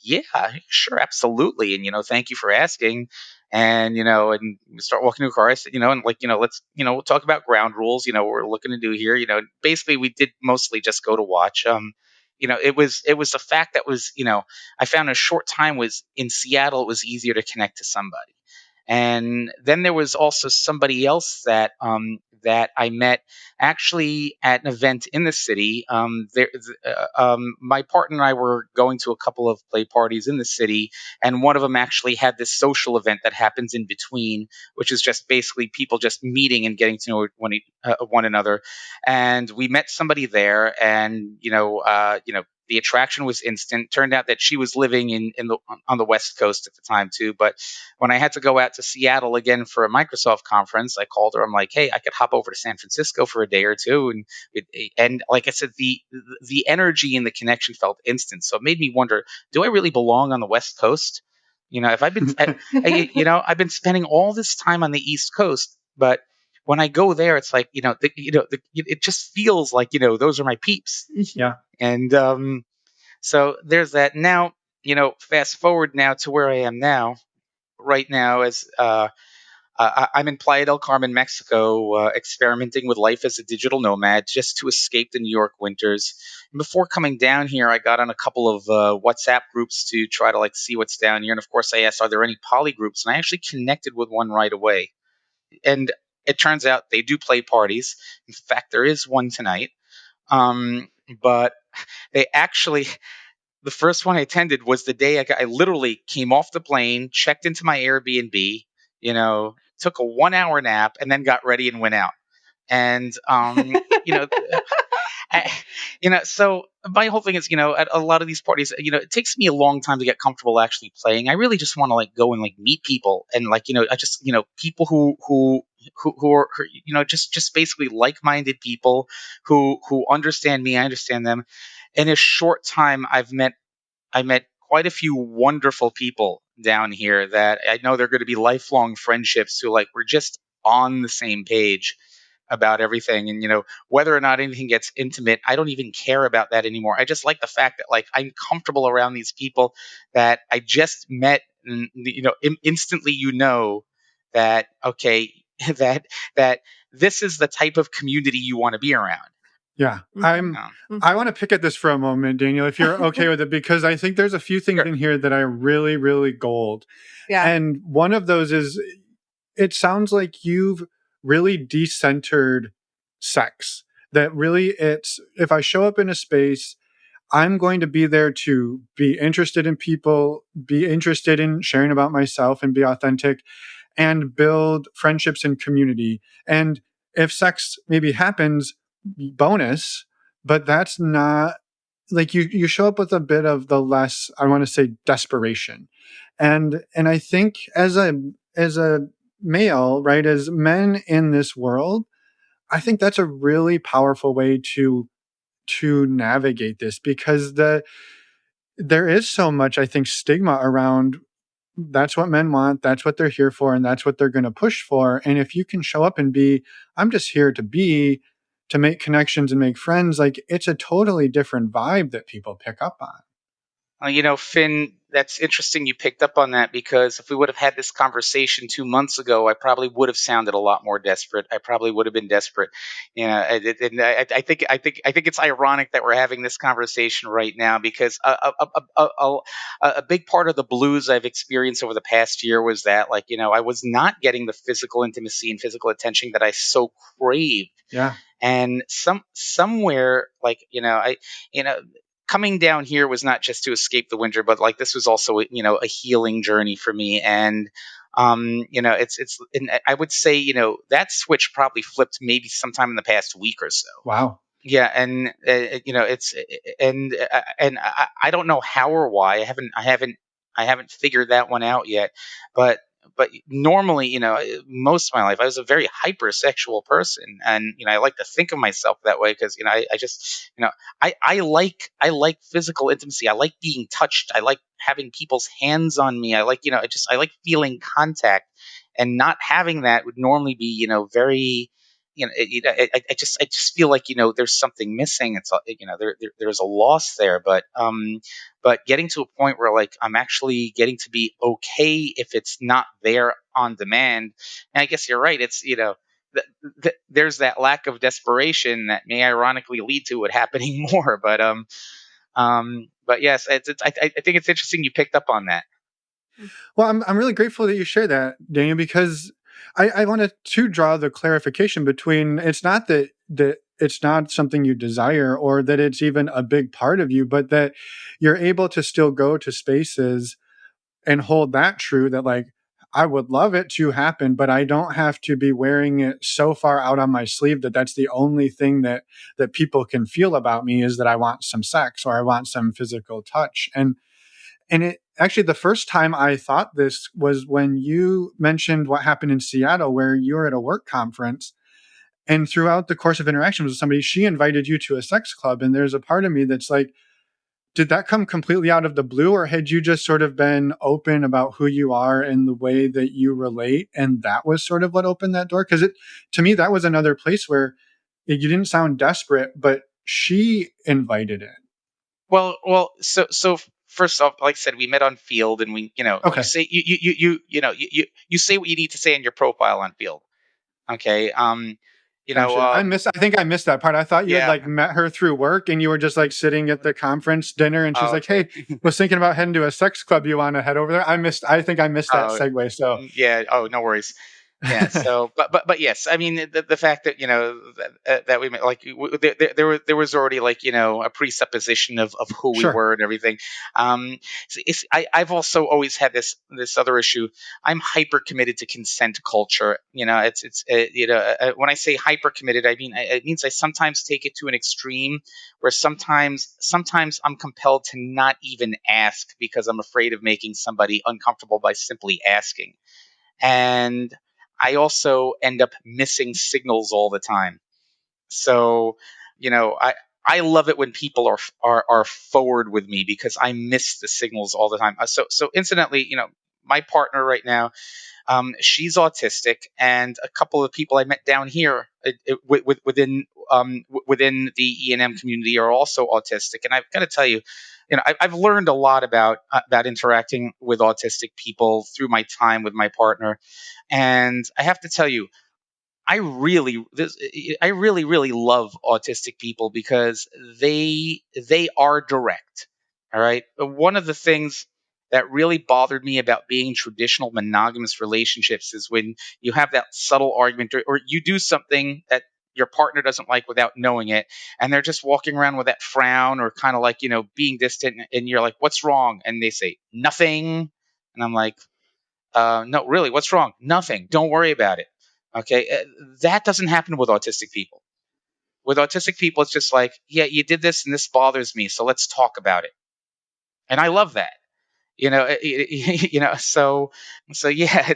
yeah, sure, absolutely. And, thank you for asking. And, and we start walking to a car. I said, and like, let's, we'll talk about ground rules, what we're looking to do here. Basically we did mostly just go to watch. It was the fact that was, I found a short time was in Seattle, it was easier to connect to somebody. And then there was also somebody else that I met actually at an event in the city. My partner and I were going to a couple of play parties in the city, and one of them actually had this social event that happens in between, which is just basically people just meeting and getting to know one another. And we met somebody there, and the attraction was instant. Turned out that she was living on the West Coast at the time too. But when I had to go out to Seattle again for a Microsoft conference, I called her. I'm like, hey, I could hop over to San Francisco for a day or two, and like I said, the energy and the connection felt instant. So it made me wonder, do I really belong on the West Coast? If I've been, I've been spending all this time on the East Coast, but when I go there, it's like, it just feels like, those are my peeps. Yeah. And so there's that. Now, fast forward now to where I am now. Right now, as I'm in Playa del Carmen, Mexico, experimenting with life as a digital nomad just to escape the New York winters. And before coming down here, I got on a couple of WhatsApp groups to try to like see what's down here. And of course, I asked, are there any poly groups? And I actually connected with one right away. And it turns out they do play parties. In fact, there is one tonight. But they actually, the first one I attended was the day I literally came off the plane, checked into my Airbnb, took a 1 hour nap, and then got ready and went out. And so my whole thing is, at a lot of these parties, it takes me a long time to get comfortable actually playing. I really just want to like go and like meet people, and like, I just, people who are, just basically like-minded people who understand me, I understand them. In a short time, I met quite a few wonderful people down here that I know they're going to be lifelong friendships who like we're just on the same page about everything. And whether or not anything gets intimate, I don't even care about that anymore. I just like the fact that like I'm comfortable around these people that I just met, and instantly that okay, that this is the type of community you want to be around. Yeah, I want to pick at this for a moment, Daniel, if you're okay with it, because I think there's a few things in here that are really, really gold. Yeah. And one of those is it sounds like you've really decentered sex. That really, it's, if I show up in a space, I'm going to be there to be interested in people, be interested in sharing about myself and be authentic and build friendships and community. And if sex maybe happens, bonus, but that's not, like, you show up with a bit of the less, I want to say, desperation. And I think as a male, right, as men in this world, I think that's a really powerful way to navigate this, because there is so much, I think, stigma around that's what men want, that's what they're here for, and that's what they're going to push for. And if you can show up and be, I'm just here to make connections and make friends, like, it's a totally different vibe that people pick up on. Finn, that's interesting you picked up on that, because if we would have had this conversation 2 months ago, I probably would have sounded a lot more desperate. I probably would have been desperate. And I think it's ironic that we're having this conversation right now, because a big part of the blues I've experienced over the past year was that, like, I was not getting the physical intimacy and physical attention that I so craved. Yeah. And somewhere, like, you know coming down here was not just to escape the winter, but like this was also a healing journey for me. And it's and I would say that switch probably flipped maybe sometime in the past week or so. Wow. Yeah, and it's and I don't know how or why. I haven't figured that one out yet. But normally, most of my life, I was a very hypersexual person, and I like to think of myself that way, because I just I like physical intimacy. I like being touched. I like having people's hands on me. I like I like feeling contact, and not having that would normally be very I just feel like there's something missing. It's there's a loss there, but getting to a point where, like, I'm actually getting to be okay if it's not there on demand. And I guess you're right. It's there's that lack of desperation that may ironically lead to it happening more. But yes, I think it's interesting you picked up on that. Well, I'm really grateful that you share that, Daniel, because I wanted to draw the clarification between, it's not that it's not something you desire or that it's even a big part of you, but that you're able to still go to spaces and hold that true, that, like, I would love it to happen, but I don't have to be wearing it so far out on my sleeve that that's the only thing that people can feel about me, is that I want some sex or I want some physical touch. And it actually, the first time I thought this was when you mentioned what happened in Seattle, where you were at a work conference. And throughout the course of interactions with somebody, she invited you to a sex club. And there's a part of me that's like, did that come completely out of the blue, or had you just sort of been open about who you are and the way that you relate? And that was sort of what opened that door? Because to me, that was another place where you didn't sound desperate, but she invited it. Well, so first off, like I said, we met on Field, and you Okay. say you say what you need to say in your profile on Field. Okay. You know. Gotcha. I think I missed that part. I thought you had, Yeah. like, met her through work and you were just, like, sitting at the conference dinner and she's Oh, like, "Hey, okay. was thinking about heading to a sex club. You want to head over there?" I think I missed that Oh, segue. So, yeah. Oh, no worries. Yeah. So, but yes, I mean, the fact that that we met, like, there was already, like, a presupposition of who we sure. were and everything. I've also always had this other issue. I'm hyper committed to consent culture. It's when I say hyper committed, I mean it means I sometimes take it to an extreme, where sometimes I'm compelled to not even ask, because I'm afraid of making somebody uncomfortable by simply asking. And I also end up missing signals all the time. So, I love it when people are forward with me, because I miss the signals all the time. So incidentally, my partner right now, she's autistic, and a couple of people I met down here, within the E&M community, are also autistic. And I've got to tell you, I've learned a lot about interacting with autistic people through my time with my partner. And I have to tell you, I really really love autistic people, because they are direct. All right. One of the things that really bothered me about being in traditional monogamous relationships is when you have that subtle argument, or you do something that your partner doesn't like without knowing it, and they're just walking around with that frown or kind of like, being distant, and you're like, what's wrong? And they say, nothing. And I'm like, no, really, what's wrong? Nothing. Don't worry about it. Okay. That doesn't happen with autistic people. With autistic people, it's just like, yeah, you did this and this bothers me, so let's talk about it. And I love that. So yeah,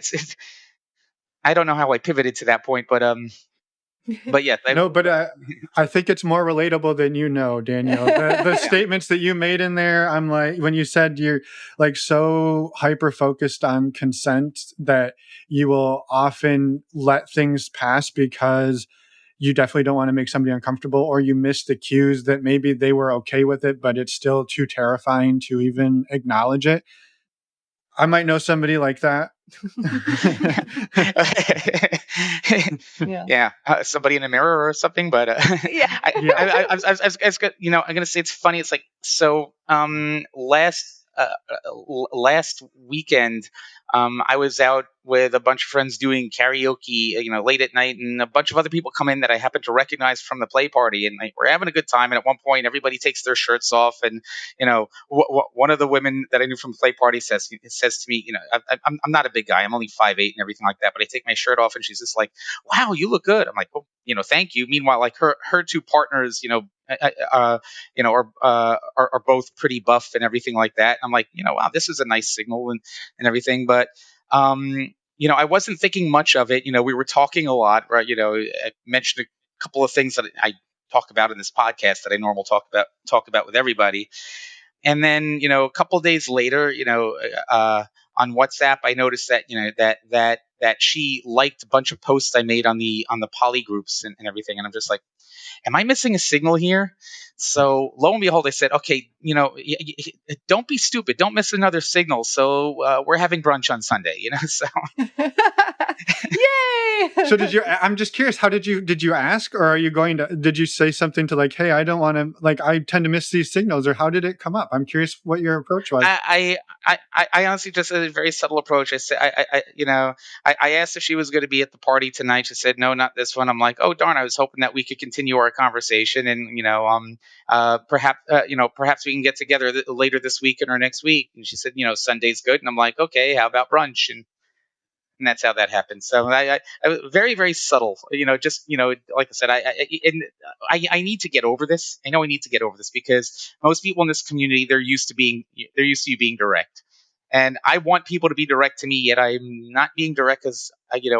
I don't know how I pivoted to that point, but yes, No, but I think it's more relatable than Daniel. The statements that you made in there, I'm like, when you said you're like so hyper focused on consent that you will often let things pass because you definitely don't want to make somebody uncomfortable, or you miss the cues that maybe they were okay with it, but it's still too terrifying to even acknowledge it. I might know somebody like that. Yeah, somebody in a mirror or something. But Yeah. I'm gonna say it's funny. It's like, so last weekend, I was out with a bunch of friends doing karaoke, late at night, and a bunch of other people come in that I happen to recognize from the play party, and we're having a good time. And at one point, everybody takes their shirts off, and one of the women that I knew from the play party says to me, I'm not a big guy, I'm only 5'8" and everything like that, but I take my shirt off, and she's just like, "Wow, you look good." I'm like, "Well, thank you." Meanwhile, like her two partners, are both pretty buff and everything like that. I'm like, wow, this is a nice signal and everything. But I wasn't thinking much of it. We were talking a lot, right? I mentioned a couple of things that I talk about in this podcast that I normally talk about with everybody. And then, a couple of days later, on WhatsApp, I noticed that, that she liked a bunch of posts I made on the poly groups and everything. And I'm just like, am I missing a signal here? So lo and behold, I said, okay, don't be stupid. Don't miss another signal. So we're having brunch on Sunday, so. Yay! So I'm just curious, how did you ask, or did you say something to like, hey, I don't want to, like, I tend to miss these signals, or how did it come up? I'm curious what your approach was. I honestly just a very subtle approach. I said, I asked if she was going to be at the party tonight. She said, no, not this one. I'm like, oh, darn, I was hoping that we could continue our conversation, and, perhaps we can get together later this weekend or next week. And she said, Sunday's good. And I'm like, okay, how about brunch? And that's how that happened. So I was very, very subtle, just, like I said, I need to get over this. I know I need to get over this because most people in this community, they're used to you being direct. And I want people to be direct to me, yet I'm not being direct because,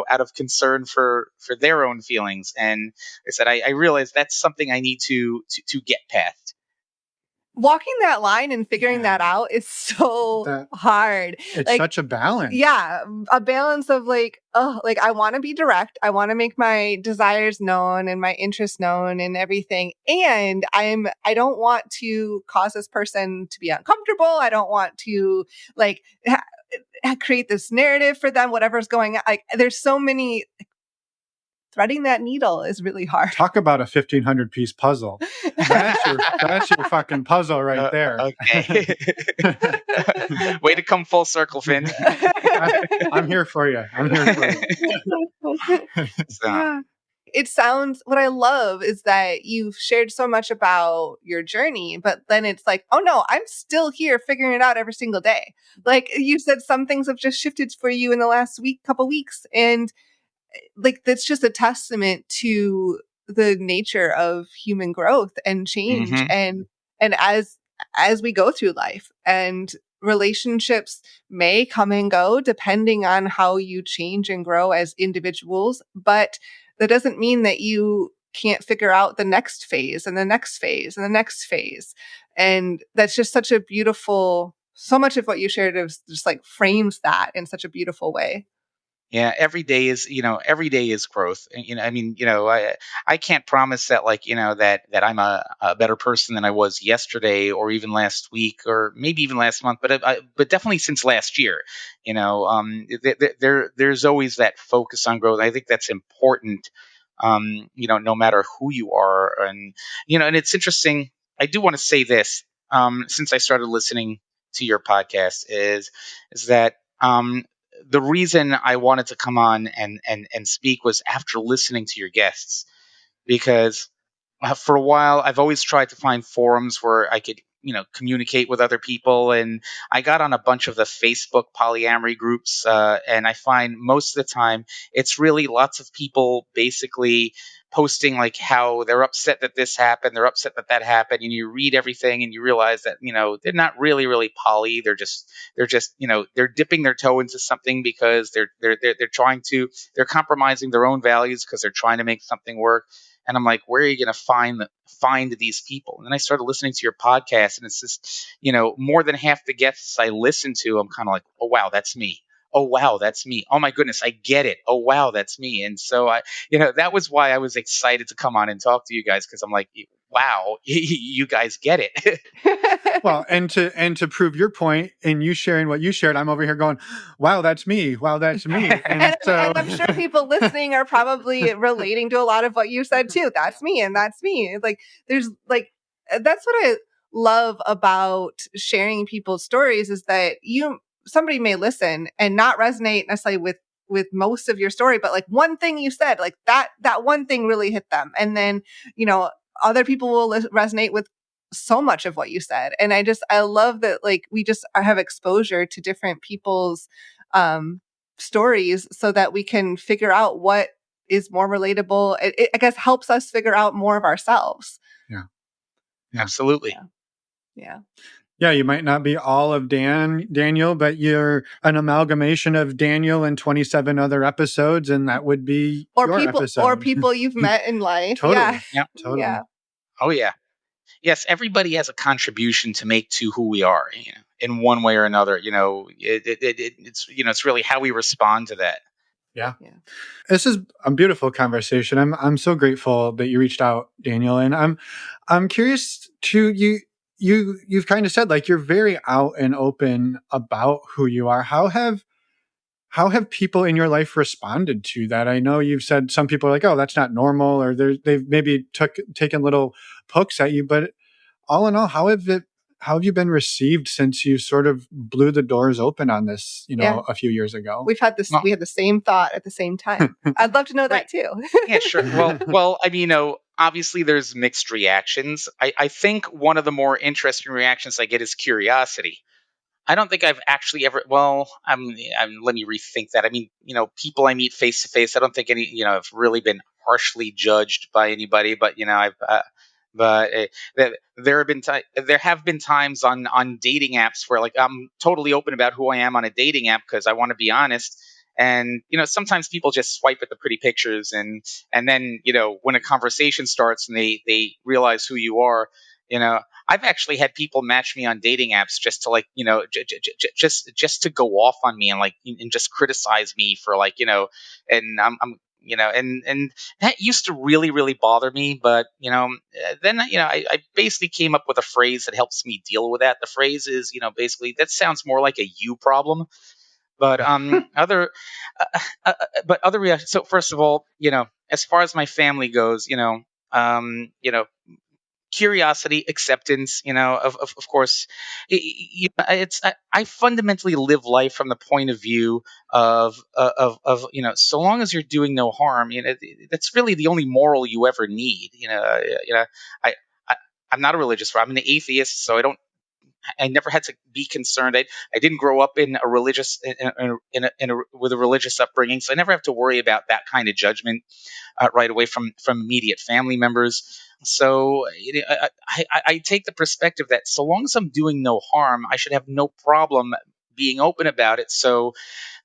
out of concern for their own feelings. And I said, I realize that's something I need to get past. Walking that line and figuring that out is so hard. It's such a balance. Yeah, a balance of like, I want to be direct. I want to make my desires known and my interests known and everything. And I don't want to cause this person to be uncomfortable. I don't want to like create this narrative for them, whatever's going on. Like, there's so many. Threading that needle is really hard. Talk about a 1,500 piece puzzle. That's your fucking puzzle right there. Okay. Way to come full circle, Finn. I'm here for you. Yeah. It sounds, what I love is that you've shared so much about your journey, but then it's like, oh no, I'm still here figuring it out every single day. Like you said, some things have just shifted for you in the last couple weeks. And like, that's just a testament to the nature of human growth and change. Mm-hmm. And as we go through life, and relationships may come and go depending on how you change and grow as individuals, but that doesn't mean that you can't figure out the next phase and the next phase and the next phase. And that's just such a beautiful, so much of what you shared is just like frames that in such a beautiful way. Yeah, every day is growth. And, I can't promise that, like, that I'm a better person than I was yesterday or even last week or maybe even last month, but definitely since last year. There's always that focus on growth. I think that's important. No matter who you are, and it's interesting. I do want to say this. Since I started listening to your podcast is that the reason I wanted to come on and speak was after listening to your guests, because for a while I've always tried to find forums where I could communicate with other people, and I got on a bunch of the Facebook polyamory groups, and I find most of the time it's really lots of people basically posting like how they're upset that this happened, they're upset that that happened, and you read everything and you realize that they're not really poly, they're just they're dipping their toe into something because they're trying to, they're compromising their own values because they're trying to make something work. And I'm like, where are you going to find these people? And then I started listening to your podcast, and it's just, more than half the guests I listen to, I'm kind of like, oh wow, that's me. Oh wow, that's me. Oh my goodness, I get it. Oh wow, that's me. And so that was why I was excited to come on and talk to you guys, because I'm like, wow, you guys get it. Well, and to prove your point, and you sharing what you shared, I'm over here going, wow, that's me. Wow, that's me. And I'm sure people listening are probably relating to a lot of what you said too. That's me, and that's me. Like, there's like, that's what I love about sharing people's stories, is that somebody may listen and not resonate necessarily with most of your story, but like one thing you said, like that one thing really hit them, and then other people will resonate with so much of what you said. And I love that, like, we just have exposure to different people's stories so that we can figure out what is more relatable. It I guess helps us figure out more of ourselves. Yeah. Absolutely. Yeah. Yeah, you might not be all of Daniel, but you're an amalgamation of Daniel and 27 other episodes, and that would be your episode. Or people you've met in life. Totally. Yeah. Totally. Yeah. Oh yeah. Yes, everybody has a contribution to make to who we are, in one way or another. It's really how we respond to that. Yeah. This is a beautiful conversation. I'm so grateful that you reached out, Daniel, and I'm curious to you've kind of said, like, you're very out and open about who you are. How have people in your life responded to that? I know you've said some people are like, oh, that's not normal, or they've maybe taken little pokes at you, but all in all, how have you been received since you sort of blew the doors open on this, a few years ago? We had the same thought at the same time. I'd love to know that too. Yeah, sure. Well, I mean, obviously there's mixed reactions. I think one of the more interesting reactions I get is curiosity. I don't think I've actually ever. Well, let me rethink that. I mean, people I meet face to face, I don't think any, have really been harshly judged by anybody. But I've, but there have been times on dating apps where, like, I'm totally open about who I am on a dating app because I want to be honest. And sometimes people just swipe at the pretty pictures, and then when a conversation starts and they realize who you are, I've actually had people match me on dating apps just to, like, just to go off on me and, like, and just criticize me for, like, and I'm and that used to really bother me. But then I basically came up with a phrase that helps me deal with that. The phrase is, basically, that sounds more like a you problem. But other reactions. So first of all, as far as my family goes, curiosity, acceptance, of course. I fundamentally live life from the point of view of so long as you're doing no harm, that's really the only moral you ever need. I, I I'm not a religious. I'm an atheist, so I never had to be concerned. I didn't grow up in a religious with a religious upbringing, so I never have to worry about that kind of judgment right away from immediate family members. So I take the perspective that so long as I'm doing no harm, I should have no problem being open about it. So,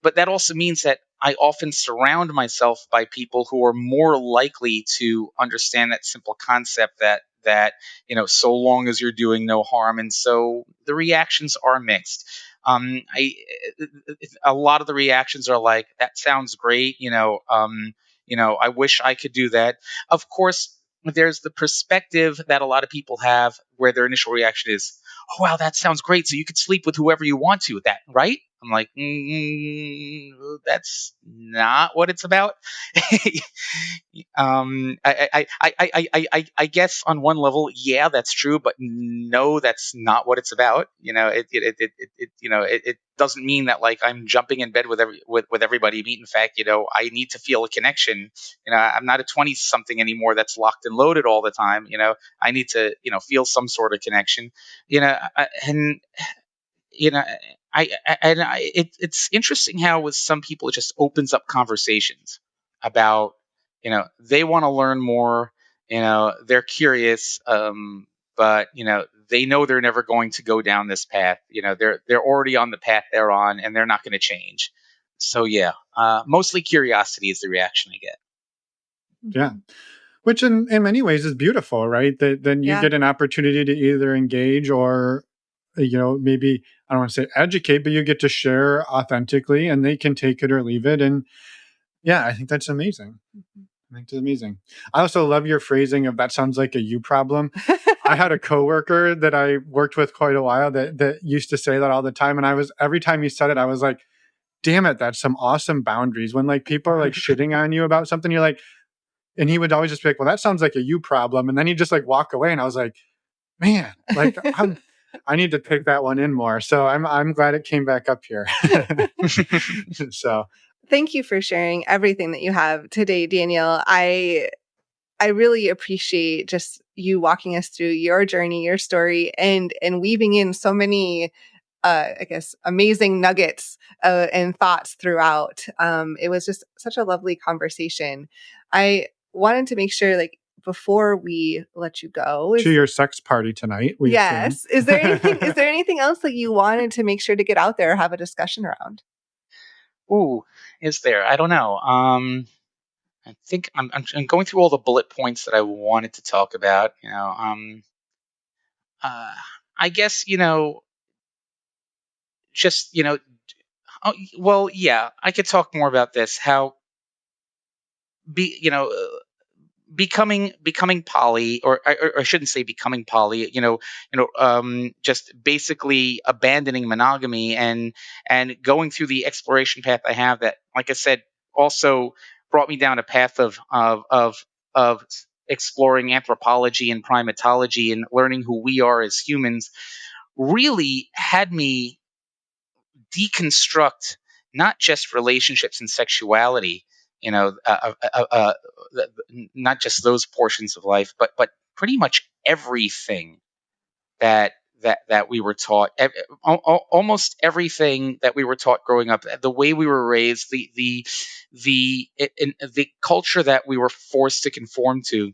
but that also means that I often surround myself by people who are more likely to understand that simple concept that so long as you're doing no harm. And so the reactions are mixed. A lot of the reactions are like, that sounds great, I wish I could do that. Of course, there's the perspective that a lot of people have where their initial reaction is, oh wow, that sounds great, so you could sleep with whoever you want to, that right? I'm like, that's not what it's about. I guess on one level, yeah, that's true, but no, that's not what it's about. It doesn't mean that like I'm jumping in bed with everybody. In fact, I need to feel a connection. I'm not a 20 something anymore that's locked and loaded all the time. I need to, feel some sort of connection. And you know it's interesting how with some people it just opens up conversations about, they want to learn more, they're curious, but they know they're never going to go down this path. They're already on the path they're on, and they're not going to change. So yeah, mostly curiosity is the reaction I get. Yeah. Which in many ways is beautiful, right? That then you Yeah. get an opportunity to either engage or, maybe I don't want to say educate, but you get to share authentically and they can take it or leave it. And yeah, I think that's amazing. I think it's amazing. I also love your phrasing of that sounds like a you problem. I had a coworker that I worked with quite a while that used to say that all the time. And every time he said it, I was like, damn it, that's some awesome boundaries. When like people are like shitting on you about something, you're like, and he would always just be like, well, that sounds like a you problem. And then he'd just like walk away. And I was like, man, like I need to take that one in more. So I'm glad it came back up here. So Thank you for sharing everything that you have today, Daniel. I really appreciate just you walking us through your journey, your story, and weaving in so many, I guess, amazing nuggets and thoughts throughout. It was just such a lovely conversation. I wanted to make sure, like, before we let you go, to your sex party tonight, we yes, assume. is there anything else that you wanted to make sure to get out there or have a discussion around? Ooh, is there? I don't know. I think I'm going through all the bullet points that I wanted to talk about. Uh, I guess, just, oh, well, yeah, I could talk more about this. How be you know becoming poly, or I shouldn't say becoming poly, just basically abandoning monogamy and going through the exploration path I have, that, like I said, also brought me down a path of exploring anthropology and primatology and learning who we are as humans, really had me deconstruct not just relationships and sexuality, you know, uh, uh, uh, uh, not just those portions of life, but pretty much everything that that we were taught, almost everything that we were taught growing up, the way we were raised, the culture that we were forced to conform to.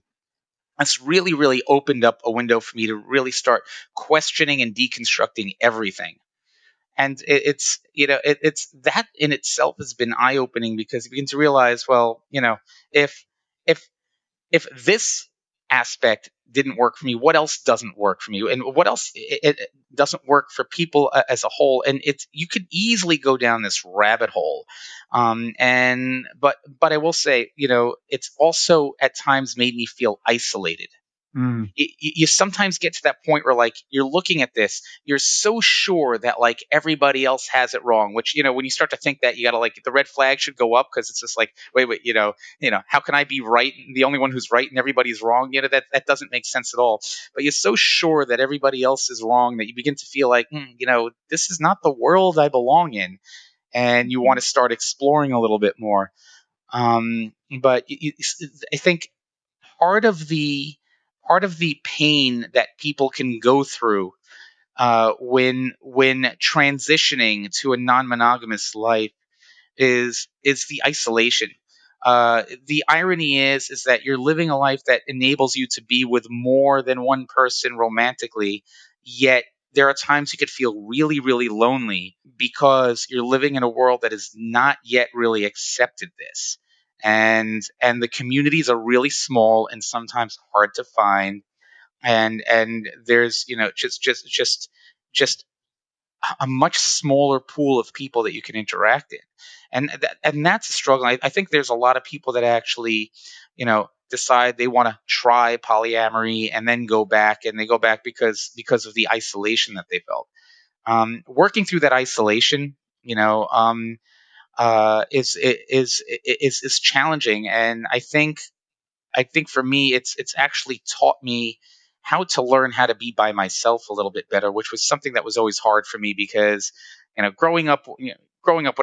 That's really opened up a window for me to really start questioning and deconstructing everything. And it's that in itself has been eye opening, because you begin to realize, well, if if if this aspect didn't work for me, what else doesn't work for me, and what else it doesn't work for people as a whole. And it's, you could easily go down this rabbit hole. And but I will say, it's also at times made me feel isolated. Mm. You sometimes get to that point where, like, you're looking at this, you're so sure that like everybody else has it wrong, which, when you start to think that, you gotta, like, the red flag should go up, because it's just like, wait, how can I be right, the only one who's right and everybody's wrong? That doesn't make sense at all. But you're so sure that everybody else is wrong that you begin to feel like, this is not the world I belong in, and you want to start exploring a little bit more. But I think part of the part of the pain that people can go through when transitioning to a non-monogamous life is the isolation. The irony is that you're living a life that enables you to be with more than one person romantically, yet there are times you could feel really lonely, because you're living in a world that has not yet really accepted this. And the communities are really small and sometimes hard to find, and there's, just a much smaller pool of people that you can interact in, and that's a struggle. I think there's a lot of people that actually, decide they want to try polyamory and then go back, and they go back because of the isolation that they felt. Working through that isolation, is challenging. And I think for me, it's actually taught me how to learn how to be by myself a little bit better, which was something that was always hard for me because, growing up when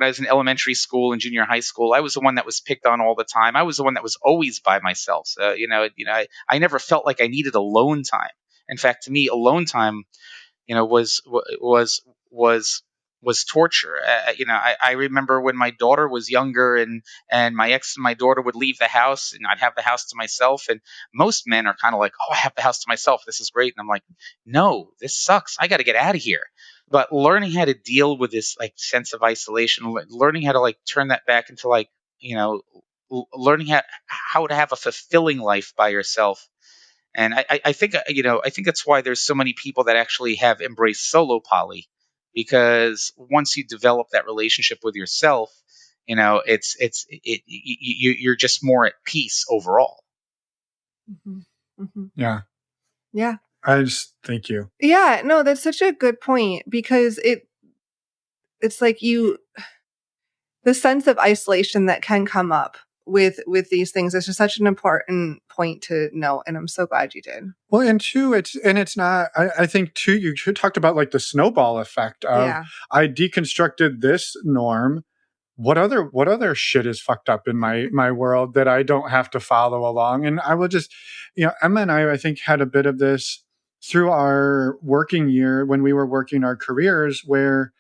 I was in elementary school and junior high school, I was the one that was picked on all the time. I was the one that was always by myself. So, I never felt like I needed alone time. In fact, to me, alone time, was was torture. I remember when my daughter was younger, and my ex and my daughter would leave the house, and I'd have the house to myself. And most men are kind of like, "Oh, I have the house to myself. This is great." And I'm like, "No, this sucks. I got to get out of here." But learning how to deal with this like sense of isolation, learning how to like turn that back into like learning how to have a fulfilling life by yourself. And I think that's why there's so many people that actually have embraced solo poly, because once you develop that relationship with yourself, you're just more at peace overall. Yeah. Yeah. Thank you. Yeah, no, that's such a good point, because it's like the sense of isolation that can come up with these things is just such an important point to note, and I'm so glad you did. Well, and two, it's not. I think too, you talked about like the snowball effect of I deconstructed this norm. What other shit is fucked up in my world that I don't have to follow along? And I will just, Emma and I think had a bit of this through our working year when we were working our careers, where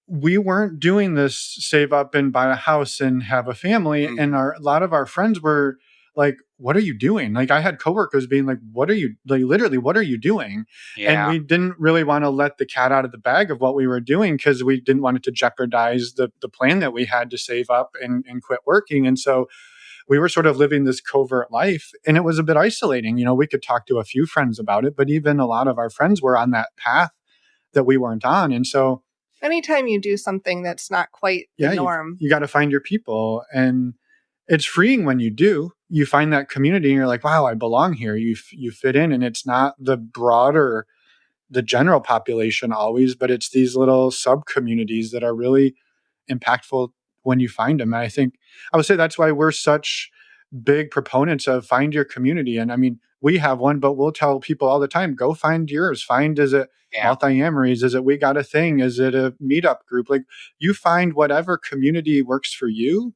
we weren't doing this save up and buy a house and have a family. Mm. And a lot of our friends were like, "What are you doing?" Like, I had coworkers being like, "What are you, like, literally, what are you doing?" Yeah. And we didn't really want to let the cat out of the bag of what we were doing, because we didn't want it to jeopardize the plan that we had to save up and quit working. And so we were sort of living this covert life, and it was a bit isolating. We could talk to a few friends about it, but even a lot of our friends were on that path that we weren't on. And so anytime you do something that's not quite the norm, you got to find your people, and it's freeing when you do. You find that community, and you're like, "Wow, I belong here." You fit in, and it's not the general population always, but it's these little sub communities that are really impactful when you find them. And I would say that's why we're such big proponents of find your community. And I mean, we have one, but we'll tell people all the time, go find yours. Is it multi-amories? Is it We Got a Thing? Is it a meetup group? Like, you find whatever community works for you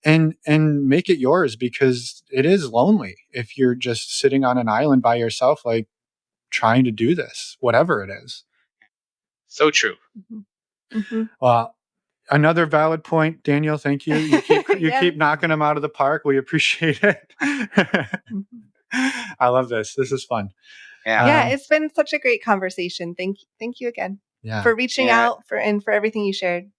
and make it yours, because it is lonely if you're just sitting on an island by yourself, like trying to do this, whatever it is. So true. Well, another valid point, Daniel. Thank you. You keep knocking them out of the park. We appreciate it. I love this. This is fun. Yeah, it's been such a great conversation. Thank you again for reaching out and for everything you shared.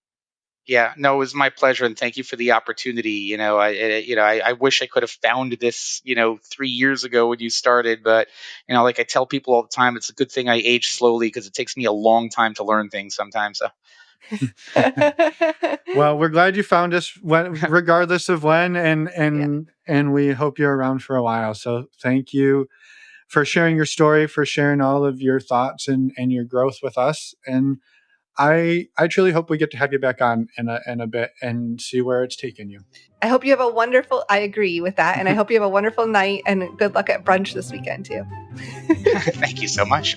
Yeah, no, it was my pleasure, and thank you for the opportunity. I wish I could have found this, 3 years ago when you started, but like I tell people all the time, it's a good thing I age slowly, because it takes me a long time to learn things sometimes. So. Well, we're glad you found us, regardless of when, and we hope you're around for a while. So thank you for sharing your story, for sharing all of your thoughts and your growth with us. And I truly hope we get to have you back on in a bit and see where it's taken you. I hope you have I agree with that. And I hope you have a wonderful night, and good luck at brunch this weekend too. Thank you so much.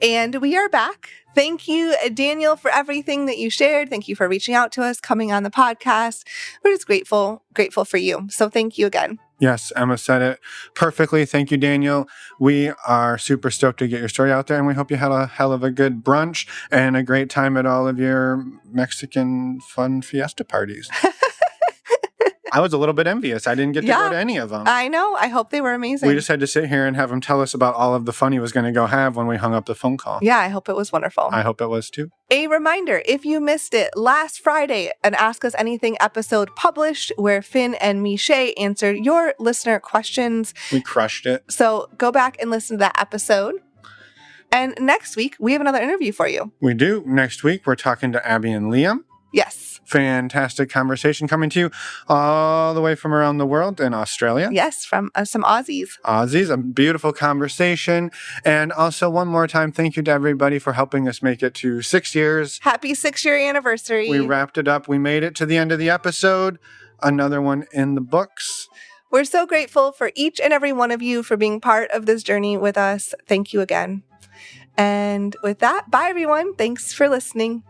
And we are back. Thank you, Daniel, for everything that you shared. Thank you for reaching out to us, coming on the podcast. We're just grateful for you. So thank you again. Yes, Emma said it perfectly. Thank you, Daniel. We are super stoked to get your story out there, and we hope you had a hell of a good brunch and a great time at all of your Mexican fun fiesta parties. I was a little bit envious. I didn't get to go to any of them. I know. I hope they were amazing. We just had to sit here and have him tell us about all of the fun he was going to go have when we hung up the phone call. Yeah, I hope it was wonderful. I hope it was too. A reminder, if you missed it, last Friday, an Ask Us Anything episode published where Finn and Miche answered your listener questions. We crushed it. So go back and listen to that episode. And next week, we have another interview for you. We do. Next week, we're talking to Abby and Liam. Yes. Fantastic conversation coming to you all the way from around the world in Australia. Yes, from some Aussies. A beautiful conversation. And also, one more time, thank you to everybody for helping us make it to 6 years. Happy 6-year anniversary. We wrapped it up. We made it to the end of the episode. Another one in the books. We're so grateful for each and every one of you for being part of this journey with us. Thank you again. And with that, bye everyone. Thanks for listening.